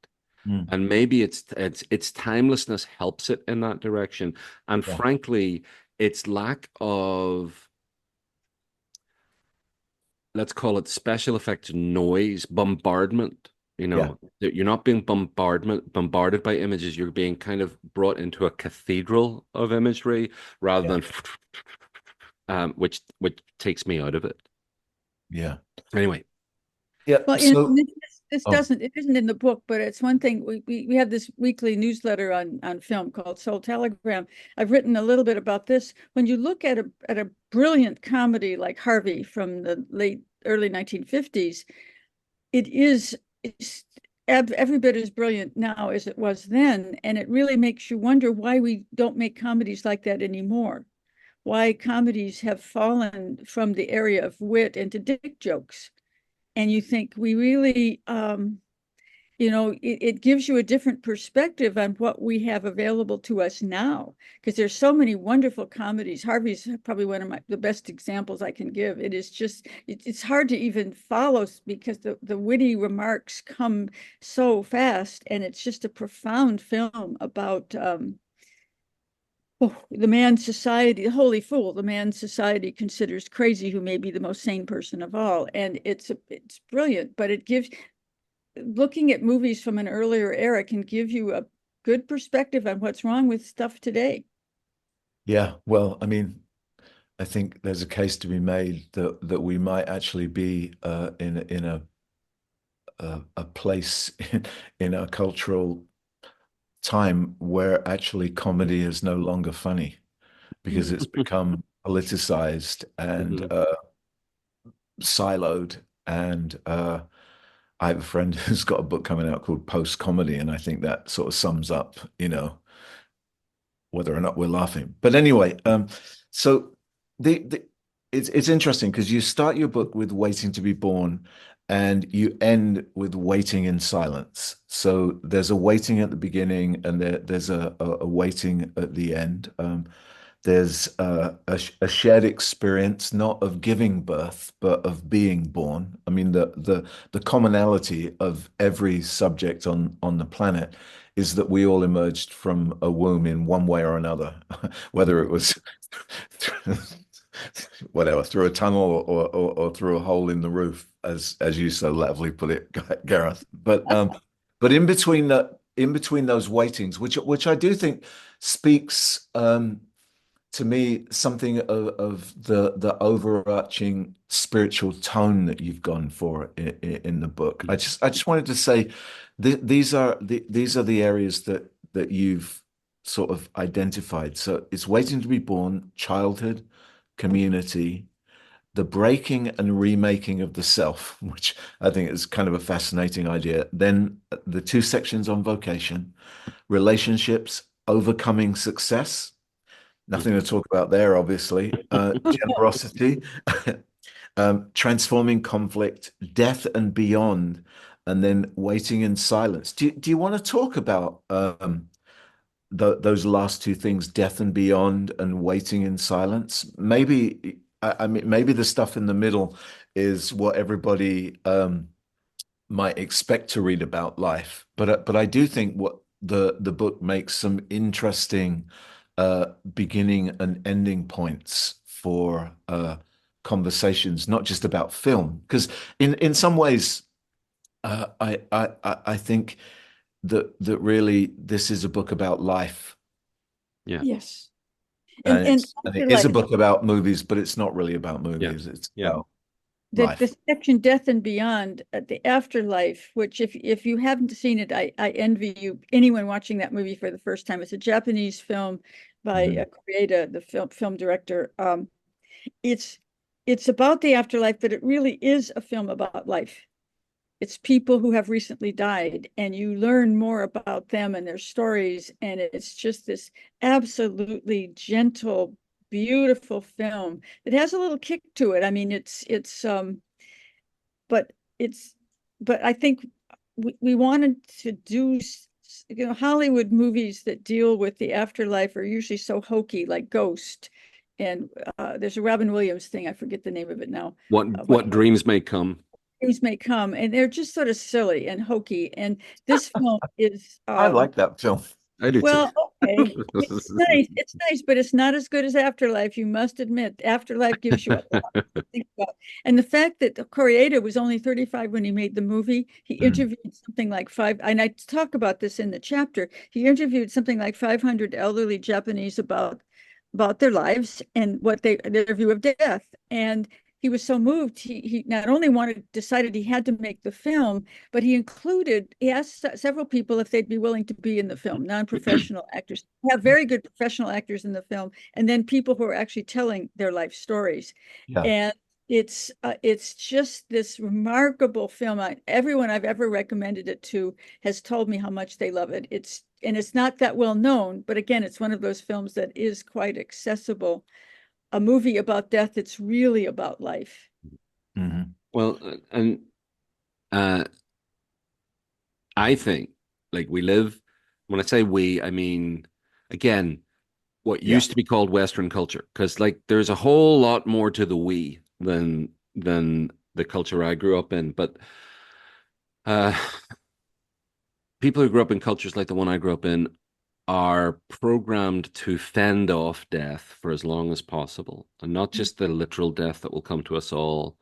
mm, And maybe its timelessness helps it in that direction. And yeah, frankly, its lack of, let's call it special effects noise, bombardment. yeah, That you're not being bombarded by images. You're being kind of brought into a cathedral of imagery rather yeah, than which takes me out of it. yeah, Anyway, yeah. Well, So, this oh, doesn't, it isn't in the book, but it's one thing. We have this weekly newsletter on film called Soul Telegram. I've written a little bit about this. When you look at a brilliant comedy like Harvey from the early 1950s, it is it's every bit as brilliant now as it was then. And it really makes you wonder why we don't make comedies like that anymore. Why comedies have fallen from the area of wit into dick jokes. And you think we really it gives you a different perspective on what we have available to us now, because there's so many wonderful comedies. Harvey's probably one of the best examples I can give. It is just, it's hard to even follow because the witty remarks come so fast, and it's just a profound film about the man society, the holy fool, the man society considers crazy, who may be the most sane person of all. And it's brilliant, but it gives, looking at movies from an earlier era can give you a good perspective on what's wrong with stuff today. Yeah, well, I mean, I think there's a case to be made that we might actually be in a place in a cultural time where actually comedy is no longer funny because it's become politicized and siloed. And I have a friend who's got a book coming out called Post Comedy, and I think that sort of sums up, whether or not we're laughing. But anyway, so the it's interesting because you start your book with Waiting to be Born and you end with Waiting in Silence. So there's a waiting at the beginning and there's a waiting at the end. There's a shared experience, not of giving birth, but of being born. I mean, the commonality of every subject on the planet is that we all emerged from a womb in one way or another, whether it was whatever, through a tunnel or through a hole in the roof, as you so lovely put it, Gareth. But in between those waitings, which I do think speaks to me something of the overarching spiritual tone that you've gone for in the book. I just wanted to say these are the areas that you've sort of identified. So it's Waiting to be Born, childhood, community, the breaking and remaking of the self, which I think is kind of a fascinating idea. Then the two sections on vocation, relationships, overcoming success. Nothing to talk about there, obviously. Generosity, transforming conflict, death and beyond, and then waiting in silence. Do you want to talk about those last two things, death and beyond, and waiting in silence? Maybe I mean maybe the stuff in the middle is what everybody might expect to read about life, but I do think what the book makes some interesting beginning and ending points for conversations, not just about film. Because in some ways, I think that really this is a book about life. Yeah. Yes. And it is a Afterlife, book about movies, but it's not really about movies. Yeah. It's Yeah. about the life. section Death and Beyond, the afterlife, which if you haven't seen it, I envy you, anyone watching that movie for the first time. It's a Japanese film by Koreeda, the film director. It's about the afterlife, but it really is a film about life. It's people who have recently died, and you learn more about them and their stories, and it's just this absolutely gentle, beautiful film. It has a little kick to it. I mean, but it's but I think we wanted to do, Hollywood movies that deal with the afterlife are usually so hokey, like Ghost, and there's a Robin Williams thing, I forget the name of it now. What dreams may come. Dreams may come, and they're just sort of silly and hokey. And this film is I like that film. I do well, okay. too. It's nice, but it's not as good as Afterlife, you must admit. Afterlife gives you a lot to think about. And the fact that Koreeda was only 35 when he made the movie, he interviewed something like and I talk about this in the chapter, he interviewed something like 500 elderly Japanese about their lives and their view of death. And he was so moved, he not only decided he had to make the film, but he asked several people if they'd be willing to be in the film, non-professional actors. We have very good professional actors in the film, and then people who are actually telling their life stories. Yeah. And it's just this remarkable film. Everyone I've ever recommended it to has told me how much they love it. It's not that well known, but again, it's one of those films that is quite accessible. A movie about death, it's really about life. Mm-hmm. Well, and I think like we live, when I say we, I mean, again, what Yeah, used to be called Western culture, because like there's a whole lot more to the we than the culture I grew up in. But uh, people who grew up in cultures like the one I grew up in are programmed to fend off death for as long as possible, and not just the literal death that will come to us all,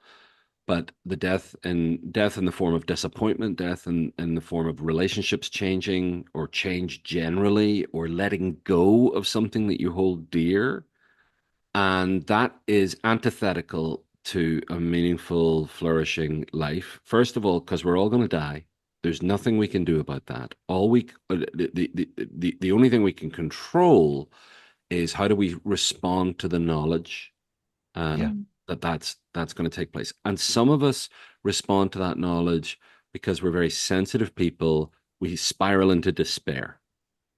but the death in the form of disappointment, death in the form of relationships changing or change generally, or letting go of something that you hold dear. And that is antithetical to a meaningful, flourishing life. First of all, because we're all going to die. There's nothing we can do about that. All we, the only thing we can control is how do we respond to the knowledge uh, yeah, Mm. that that's going to take place. And some of us respond to that knowledge because we're very sensitive people. We spiral into despair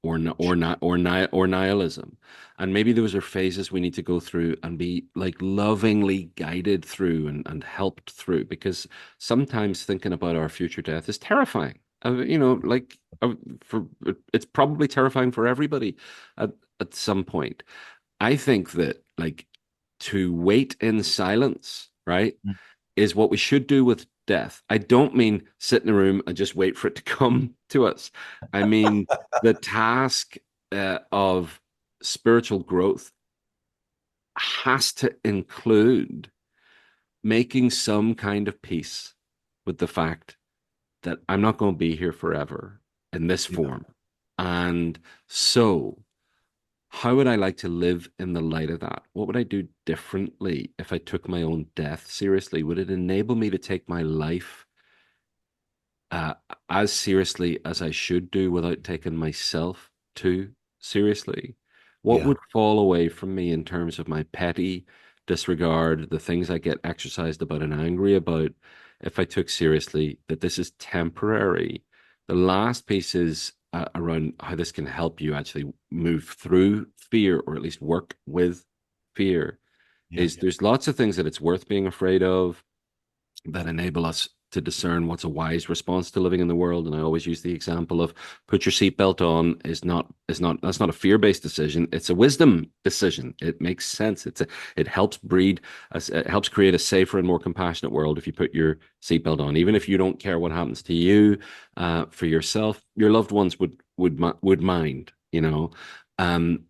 or nihilism, and maybe those are phases we need to go through and be like lovingly guided through and helped through, because sometimes thinking about our future death is terrifying. Like for it's probably terrifying for everybody at some point. I think that like to wait in silence, right, mm, is what we should do with death. I don't mean sit in a room and just wait for it to come to us. I mean the task of spiritual growth has to include making some kind of peace with the fact that I'm not going to be here forever in this yeah, form. And so, how would I like to live in the light of that? What would I do differently if I took my own death seriously? Would it enable me to take my life uh, as seriously as I should do without taking myself too seriously? What yeah, would fall away from me in terms of my petty disregard, the things I get exercised about and angry about, if I took seriously that this is temporary? The last piece is around how this can help you actually move through fear, or at least work with fear. yeah, Is there's lots of things that it's worth being afraid of that enable us to discern what's a wise response to living in the world. And I always use the example of put your seatbelt on is not that's not a fear-based decision. It's a wisdom decision. It makes sense. It helps it helps create a safer and more compassionate world if you put your seatbelt on. Even if you don't care what happens to you, for yourself, your loved ones would mind, you know. Um,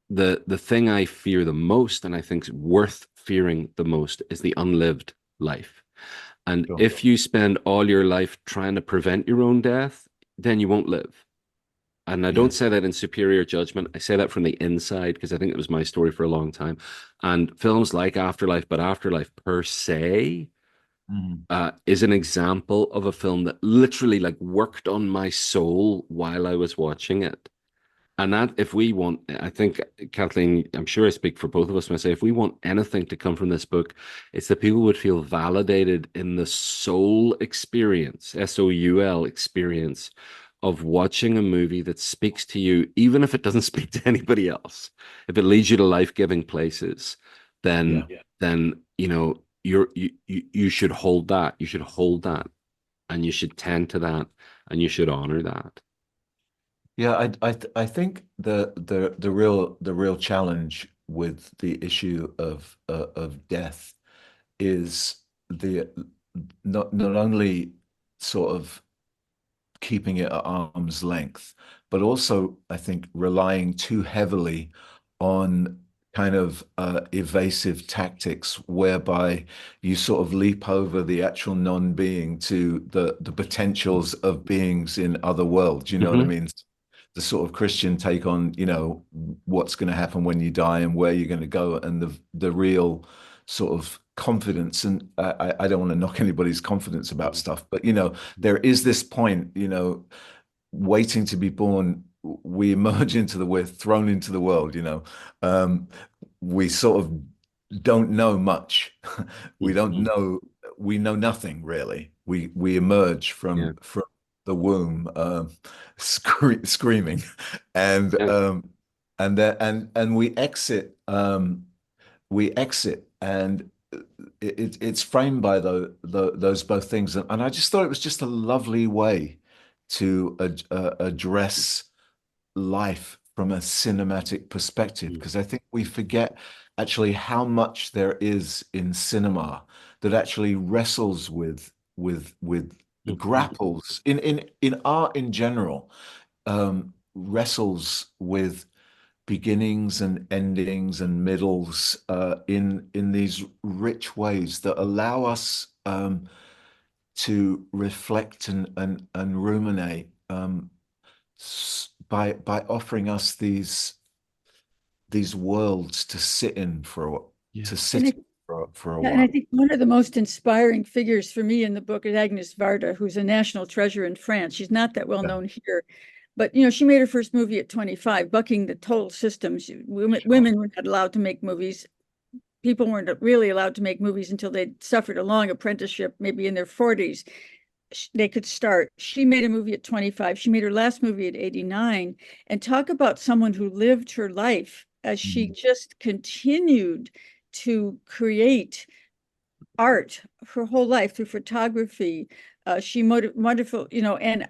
the thing I fear the most, and I think is worth fearing the most, is the unlived life. And sure. if you spend all your life trying to prevent your own death, then you won't live. And I Yeah. don't say that in superior judgment. I say that from the inside because I think it was my story for a long time. And films like Afterlife, but Afterlife per se, Mm. is an example of a film that literally like worked on my soul while I was watching it. And that, if we want, I think, Kathleen, I'm sure I speak for both of us when I say if we want anything to come from this book, it's that people would feel validated in the soul experience, SOUL experience of watching a movie that speaks to you, even if it doesn't speak to anybody else. If it leads you to life-giving places, Yeah. then you should hold that. You should hold that, and you should tend to that, and you should honor that. Yeah, I think the real challenge with the issue of death is the not only sort of keeping it at arm's length, but also I think relying too heavily on kind of evasive tactics whereby you sort of leap over the actual non-being to the potentials of beings in other worlds. You know what I Hmm. mean? The sort of Christian take on, what's going to happen when you die and where you're going to go, and the real sort of confidence. And I don't want to knock anybody's confidence about stuff, but there is this point, waiting to be born. We emerge we're thrown into the world, um, we sort of don't know much. We don't Hmm. know, we know nothing really. We emerge Yeah. from the womb, screaming, and Yeah. and we exit, and it's framed by those both things, and I just thought it was just a lovely way to address life from a cinematic perspective, because I think we forget actually how much there is in cinema that actually wrestles with Mhm. grapples in art in general, wrestles with beginnings and endings and middles in these rich ways that allow us to reflect and ruminate by offering us these worlds to sit in Yeah. to And sit I, in for a yeah, and I while. think one of the most inspiring figures for me in the book is Agnes Varda, who's a national treasure in France. She's not that well Yeah, known here, but she made her first movie at 25, bucking the total system. sure. Women were not allowed to make movies. People weren't really allowed to make movies until they'd suffered a long apprenticeship, maybe in their 40s. They could start. She made a movie at 25. She made her last movie at 89. And talk about someone who lived her life as she Mhm. just continued to create art her whole life through photography. She wonderful, and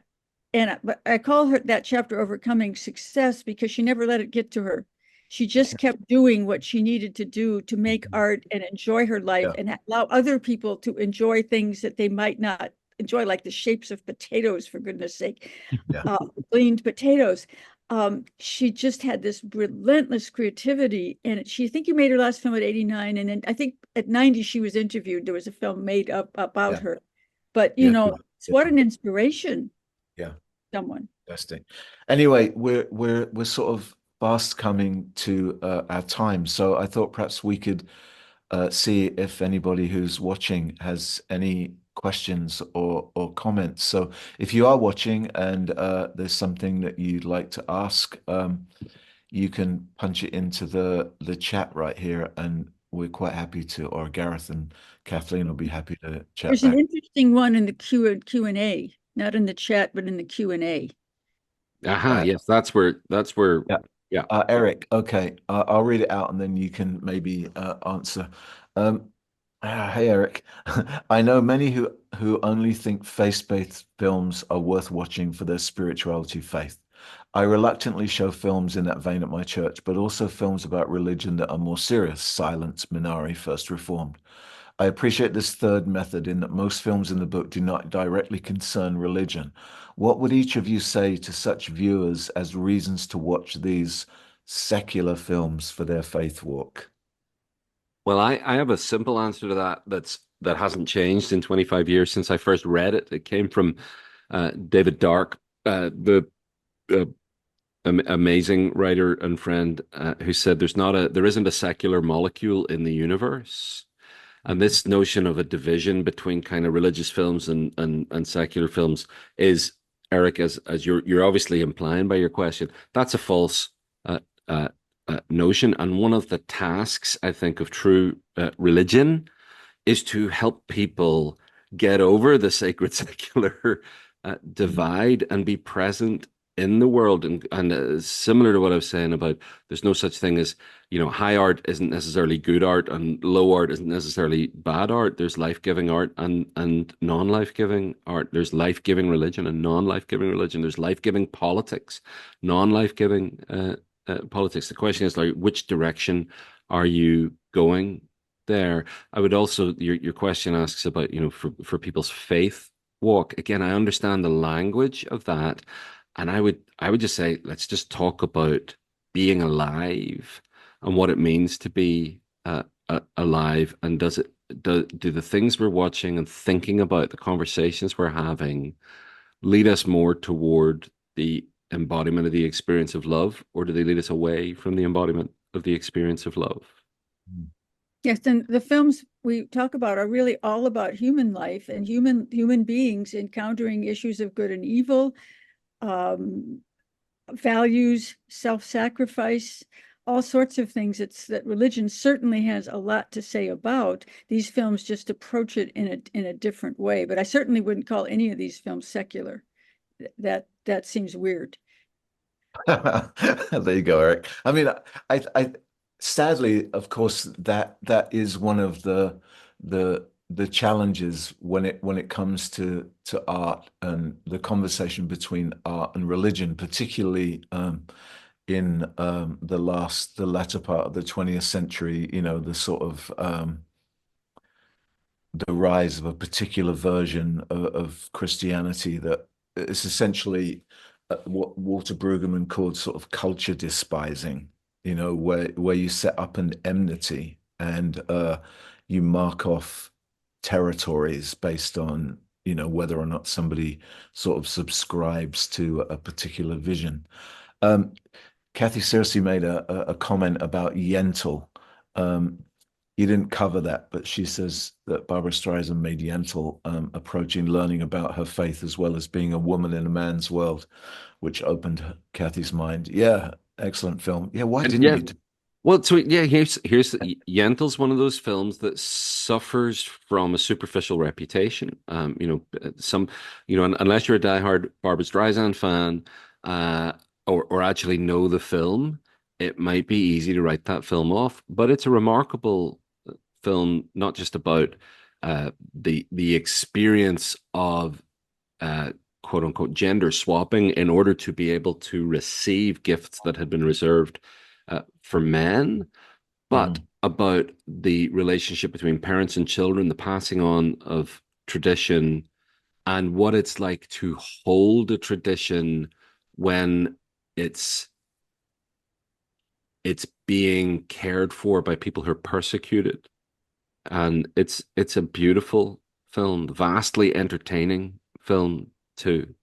but I call her that chapter overcoming success because she never let it get to her. She just kept doing what she needed to do to make art and enjoy her life Yeah, and allow other people to enjoy things that they might not enjoy, like the shapes of potatoes, for goodness sake, yeah, gleaned potatoes. She just had this relentless creativity, and I think you made her last film at 89, and then I think at 90 she was interviewed. There was a film made up about yeah, her, but yeah, what an inspiration, yeah. someone. Fantastic. Anyway, we're sort of fast coming to our time, so I thought perhaps we could see if anybody who's watching has any questions or comments. So if you are watching and there's something that you'd like to ask, you can punch it into the chat right here, and we're quite happy to, or Gareth and Kathleen will be happy to chat There's an back. interesting one in the Q&A, not in the chat, but in the Q&A. Aha, Uh, yes, that's where yeah. yeah. Eric, okay, I'll read it out and then you can maybe answer. Um, hey, Eric, I know many who only think faith-based films are worth watching for their spirituality faith. I reluctantly show films in that vein at my church, but also films about religion that are more serious, Silence, Minari, First Reformed. I appreciate this third method in that most films in the book do not directly concern religion. What would each of you say to such viewers as reasons to watch these secular films for their faith walk? Well, I have a simple answer to that hasn't changed in 25 years since I first read it. It came from David Dark, the uh, amazing writer and friend, who said there isn't a secular molecule in the universe. And this notion of a division between kind of religious films and secular films is, Eric, as you're obviously implying by your question, that's a false uh, uh, notion. And one of the tasks, I think, of true religion is to help people get over the sacred secular divide and be present in the world. And similar to what I was saying about there's no such thing as, high art isn't necessarily good art and low art isn't necessarily bad art. There's life-giving art and non-life-giving art. There's life-giving religion and non-life-giving religion. There's life-giving politics, non-life-giving politics. The question is, like, which direction are you going there? I would also, your question asks about, for people's faith walk. Again, I understand the language of that. And I would just say, let's just talk about being alive and what it means to be alive. And do the things we're watching and thinking about, the conversations we're having, lead us more toward the embodiment of the experience of love, or do they lead us away from the embodiment of the experience of love? Yes, and the films we talk about are really all about human life and human beings encountering issues of good and evil, um, values, self-sacrifice, all sorts of things. It's that religion certainly has a lot to say about. These films just approach it in a different way. But I certainly wouldn't call any of these films secular. That seems weird. There you go, Eric. I mean, sadly, of course, that is one of the the challenges when it comes to art and the conversation between art and religion, particularly in the latter part of the 20th century, the sort of the rise of a particular version of Christianity that is essentially what Walter Brueggemann called sort of culture despising, where you set up an enmity and you mark off territories based on, whether or not somebody sort of subscribes to a particular vision. Um, Kathy seriously made a comment about Yentl. Um, you didn't cover that, but she says that Barbara Streisand made Yentl approaching learning about her faith as well as being a woman in a man's world, which opened Kathy's mind. Yeah, excellent film. Yeah, why And didn't yeah, you? well, so yeah, here's Yentl's one of those films that suffers from a superficial reputation. Unless you're a diehard Barbra Streisand fan, uh, or actually know the film, it might be easy to write that film off. But it's a remarkable film, not just about the experience of uh, quote unquote gender swapping in order to be able to receive gifts that had been reserved for men, but Mhm. about the relationship between parents and children, the passing on of tradition, and what it's like to hold a tradition when it's it's being cared for by people who are persecuted. And it's a beautiful film, vastly entertaining film too.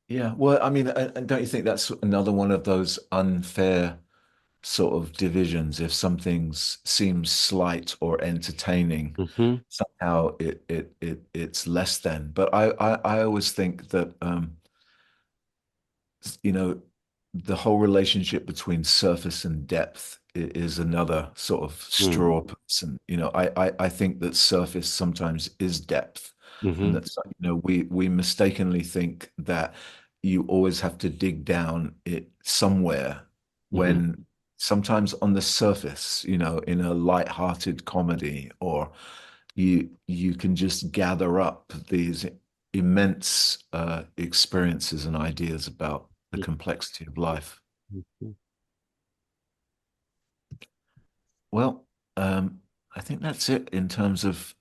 Yeah, well, I mean, and don't you think that's another one of those unfair sort of divisions? If something seems slight or entertaining, Hmm. somehow it's less than. But I always think that you know, the whole relationship between surface and depth is another sort of Mm. straw person. I think that surface sometimes is depth, and Hmm. that's, we mistakenly think that you always have to dig down it somewhere Hmm. when sometimes on the surface, in a light-hearted comedy, or you can just gather up these immense experiences and ideas about the complexity of life. Hmm. Well, I think that's it in terms of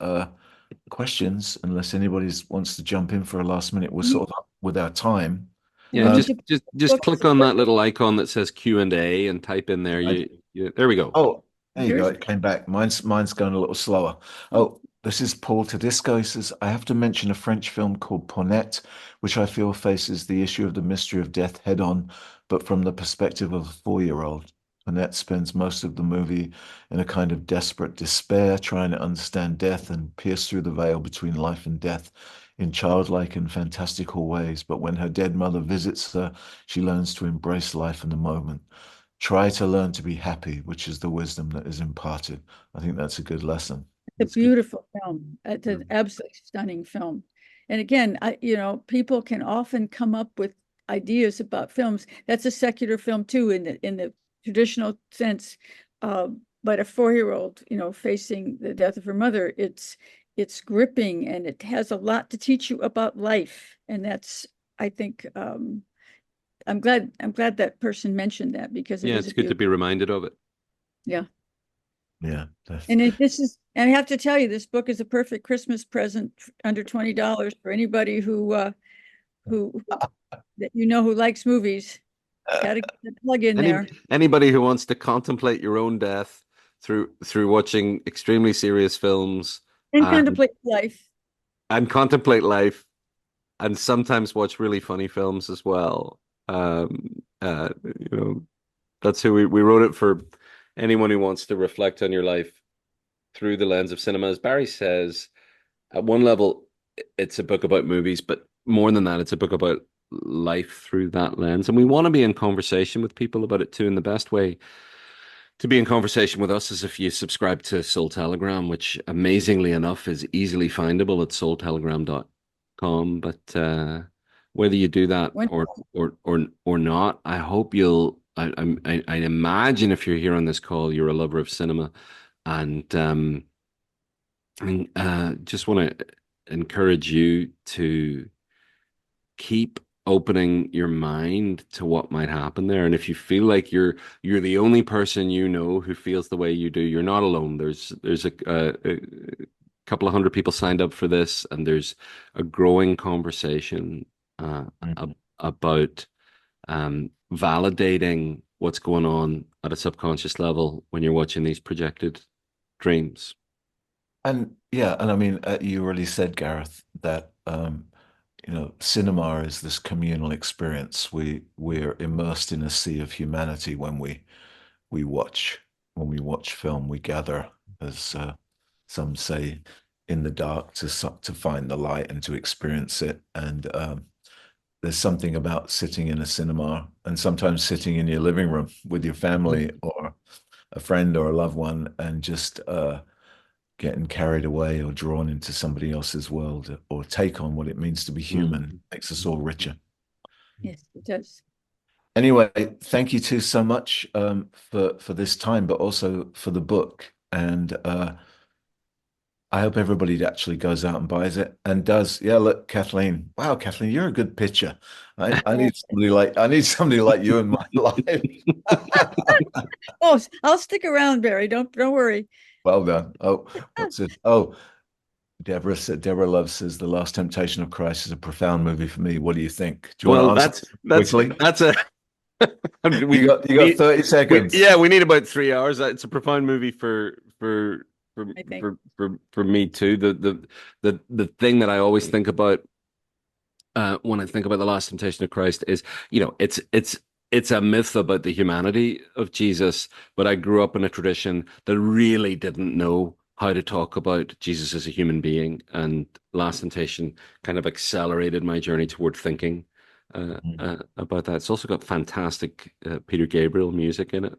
questions, unless anybody wants to jump in for a last minute. We're We sort of up with our time. we Yeah, Um, need just to put just the just book click as a on that perfect. little icon that says Q&A and type in there. I There we go. Oh, there you go. Here's It came back. Mine's going a little slower. Oh, this is Paul Tedisco. He says, I have to mention a French film called Ponette, which I feel faces the issue of the mystery of death head on, but from the perspective of a 4-year-old. Ponette spends most of the movie in a kind of desperate despair, trying to understand death and pierce through the veil between life and death in childlike and fantastical ways. But when her dead mother visits her, she learns to embrace life in the moment. Try to learn to be happy, which is the wisdom that is imparted. I think that's a good lesson. a That's good. beautiful film. It's an absolutely stunning film. And again, people can often come up with ideas about films. That's a secular film too, in the traditional sense. Uh, but a 4-year-old, facing the death of her mother, it's gripping and it has a lot to teach you about life. And that's, I think, I'm glad that person mentioned that because it Yeah, is it's a good to beautiful, be reminded of it. yeah. Yeah, And I have to tell you, this book is a perfect Christmas present under $20 for anybody who that who likes movies. Got to get the plug in Any there Anybody who wants to contemplate your own death through watching extremely serious films and and contemplate life. contemplate life and sometimes watch really funny films as well. Um, you know, that's who we wrote it for anyone who wants to reflect on your life through the lens of cinema. As Barry says, at one level, it's a book about movies, but more than that, it's a book about life through that lens. And we want to be in conversation with people about it too. And the best way to be in conversation with us is if you subscribe to Soul Telegram, which amazingly enough is easily findable at soultelegram.com. But whether you do that When or not, I hope you'll. I imagine if you're here on this call, you're a lover of cinema, and And just want to encourage you to keep opening your mind to what might happen there. And if you feel like you're the only person you know who feels the way you do, you're not alone. There's a couple of hundred people signed up for this, and there's a growing conversation Mhm. about validating what's going on at a subconscious level when you're watching these projected dreams. And yeah, and I mean, you already said, Gareth, that cinema is this communal experience. We're immersed in a sea of humanity we watch when we watch film. We gather, as some say, in the dark to find the light and to experience it. And there's something about sitting in a cinema and sometimes sitting in your living room with your family or a friend or a loved one and just getting carried away or drawn into somebody else's world or take on what it means to be human Mm. makes us all richer. Yes, it does. Anyway, thank you too so much for this time, but also for the book. And I hope everybody actually goes out and buys it and does. Yeah, look, Kathleen. Wow, Kathleen, you're a good pitcher. I need somebody like you in my life. Oh, I'll stick around, Barry. Don't worry. Well done. Oh, what's this? Oh, Deborah Love says The Last Temptation of Christ is a profound movie for me. What do you think? Do you want to Well, answer quickly? that's a You we got need 30 seconds. yeah, we need about 3 hours. It's a profound movie I think. for me too. The thing that I always think about when I think about the Last Temptation of Christ is, it's a myth about the humanity of Jesus, but I grew up in a tradition that really didn't know how to talk about Jesus as a human being, and Last Temptation kind of accelerated my journey toward thinking Mm, about that. It's also got fantastic Peter Gabriel music in it.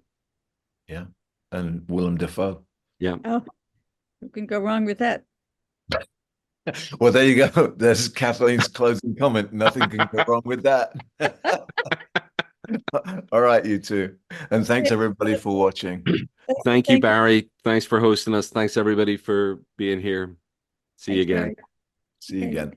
yeah. And Willem Dafoe. Yeah. Oh, who can go wrong with that? Well, there you go. There's Kathleen's closing comment. Nothing can go wrong with that. All right, you two. And thanks everybody for watching. Thank you, Thank you. Barry. Thanks for hosting us. Thanks everybody for being here. See you Thanks, again. Barry. See you Okay. again.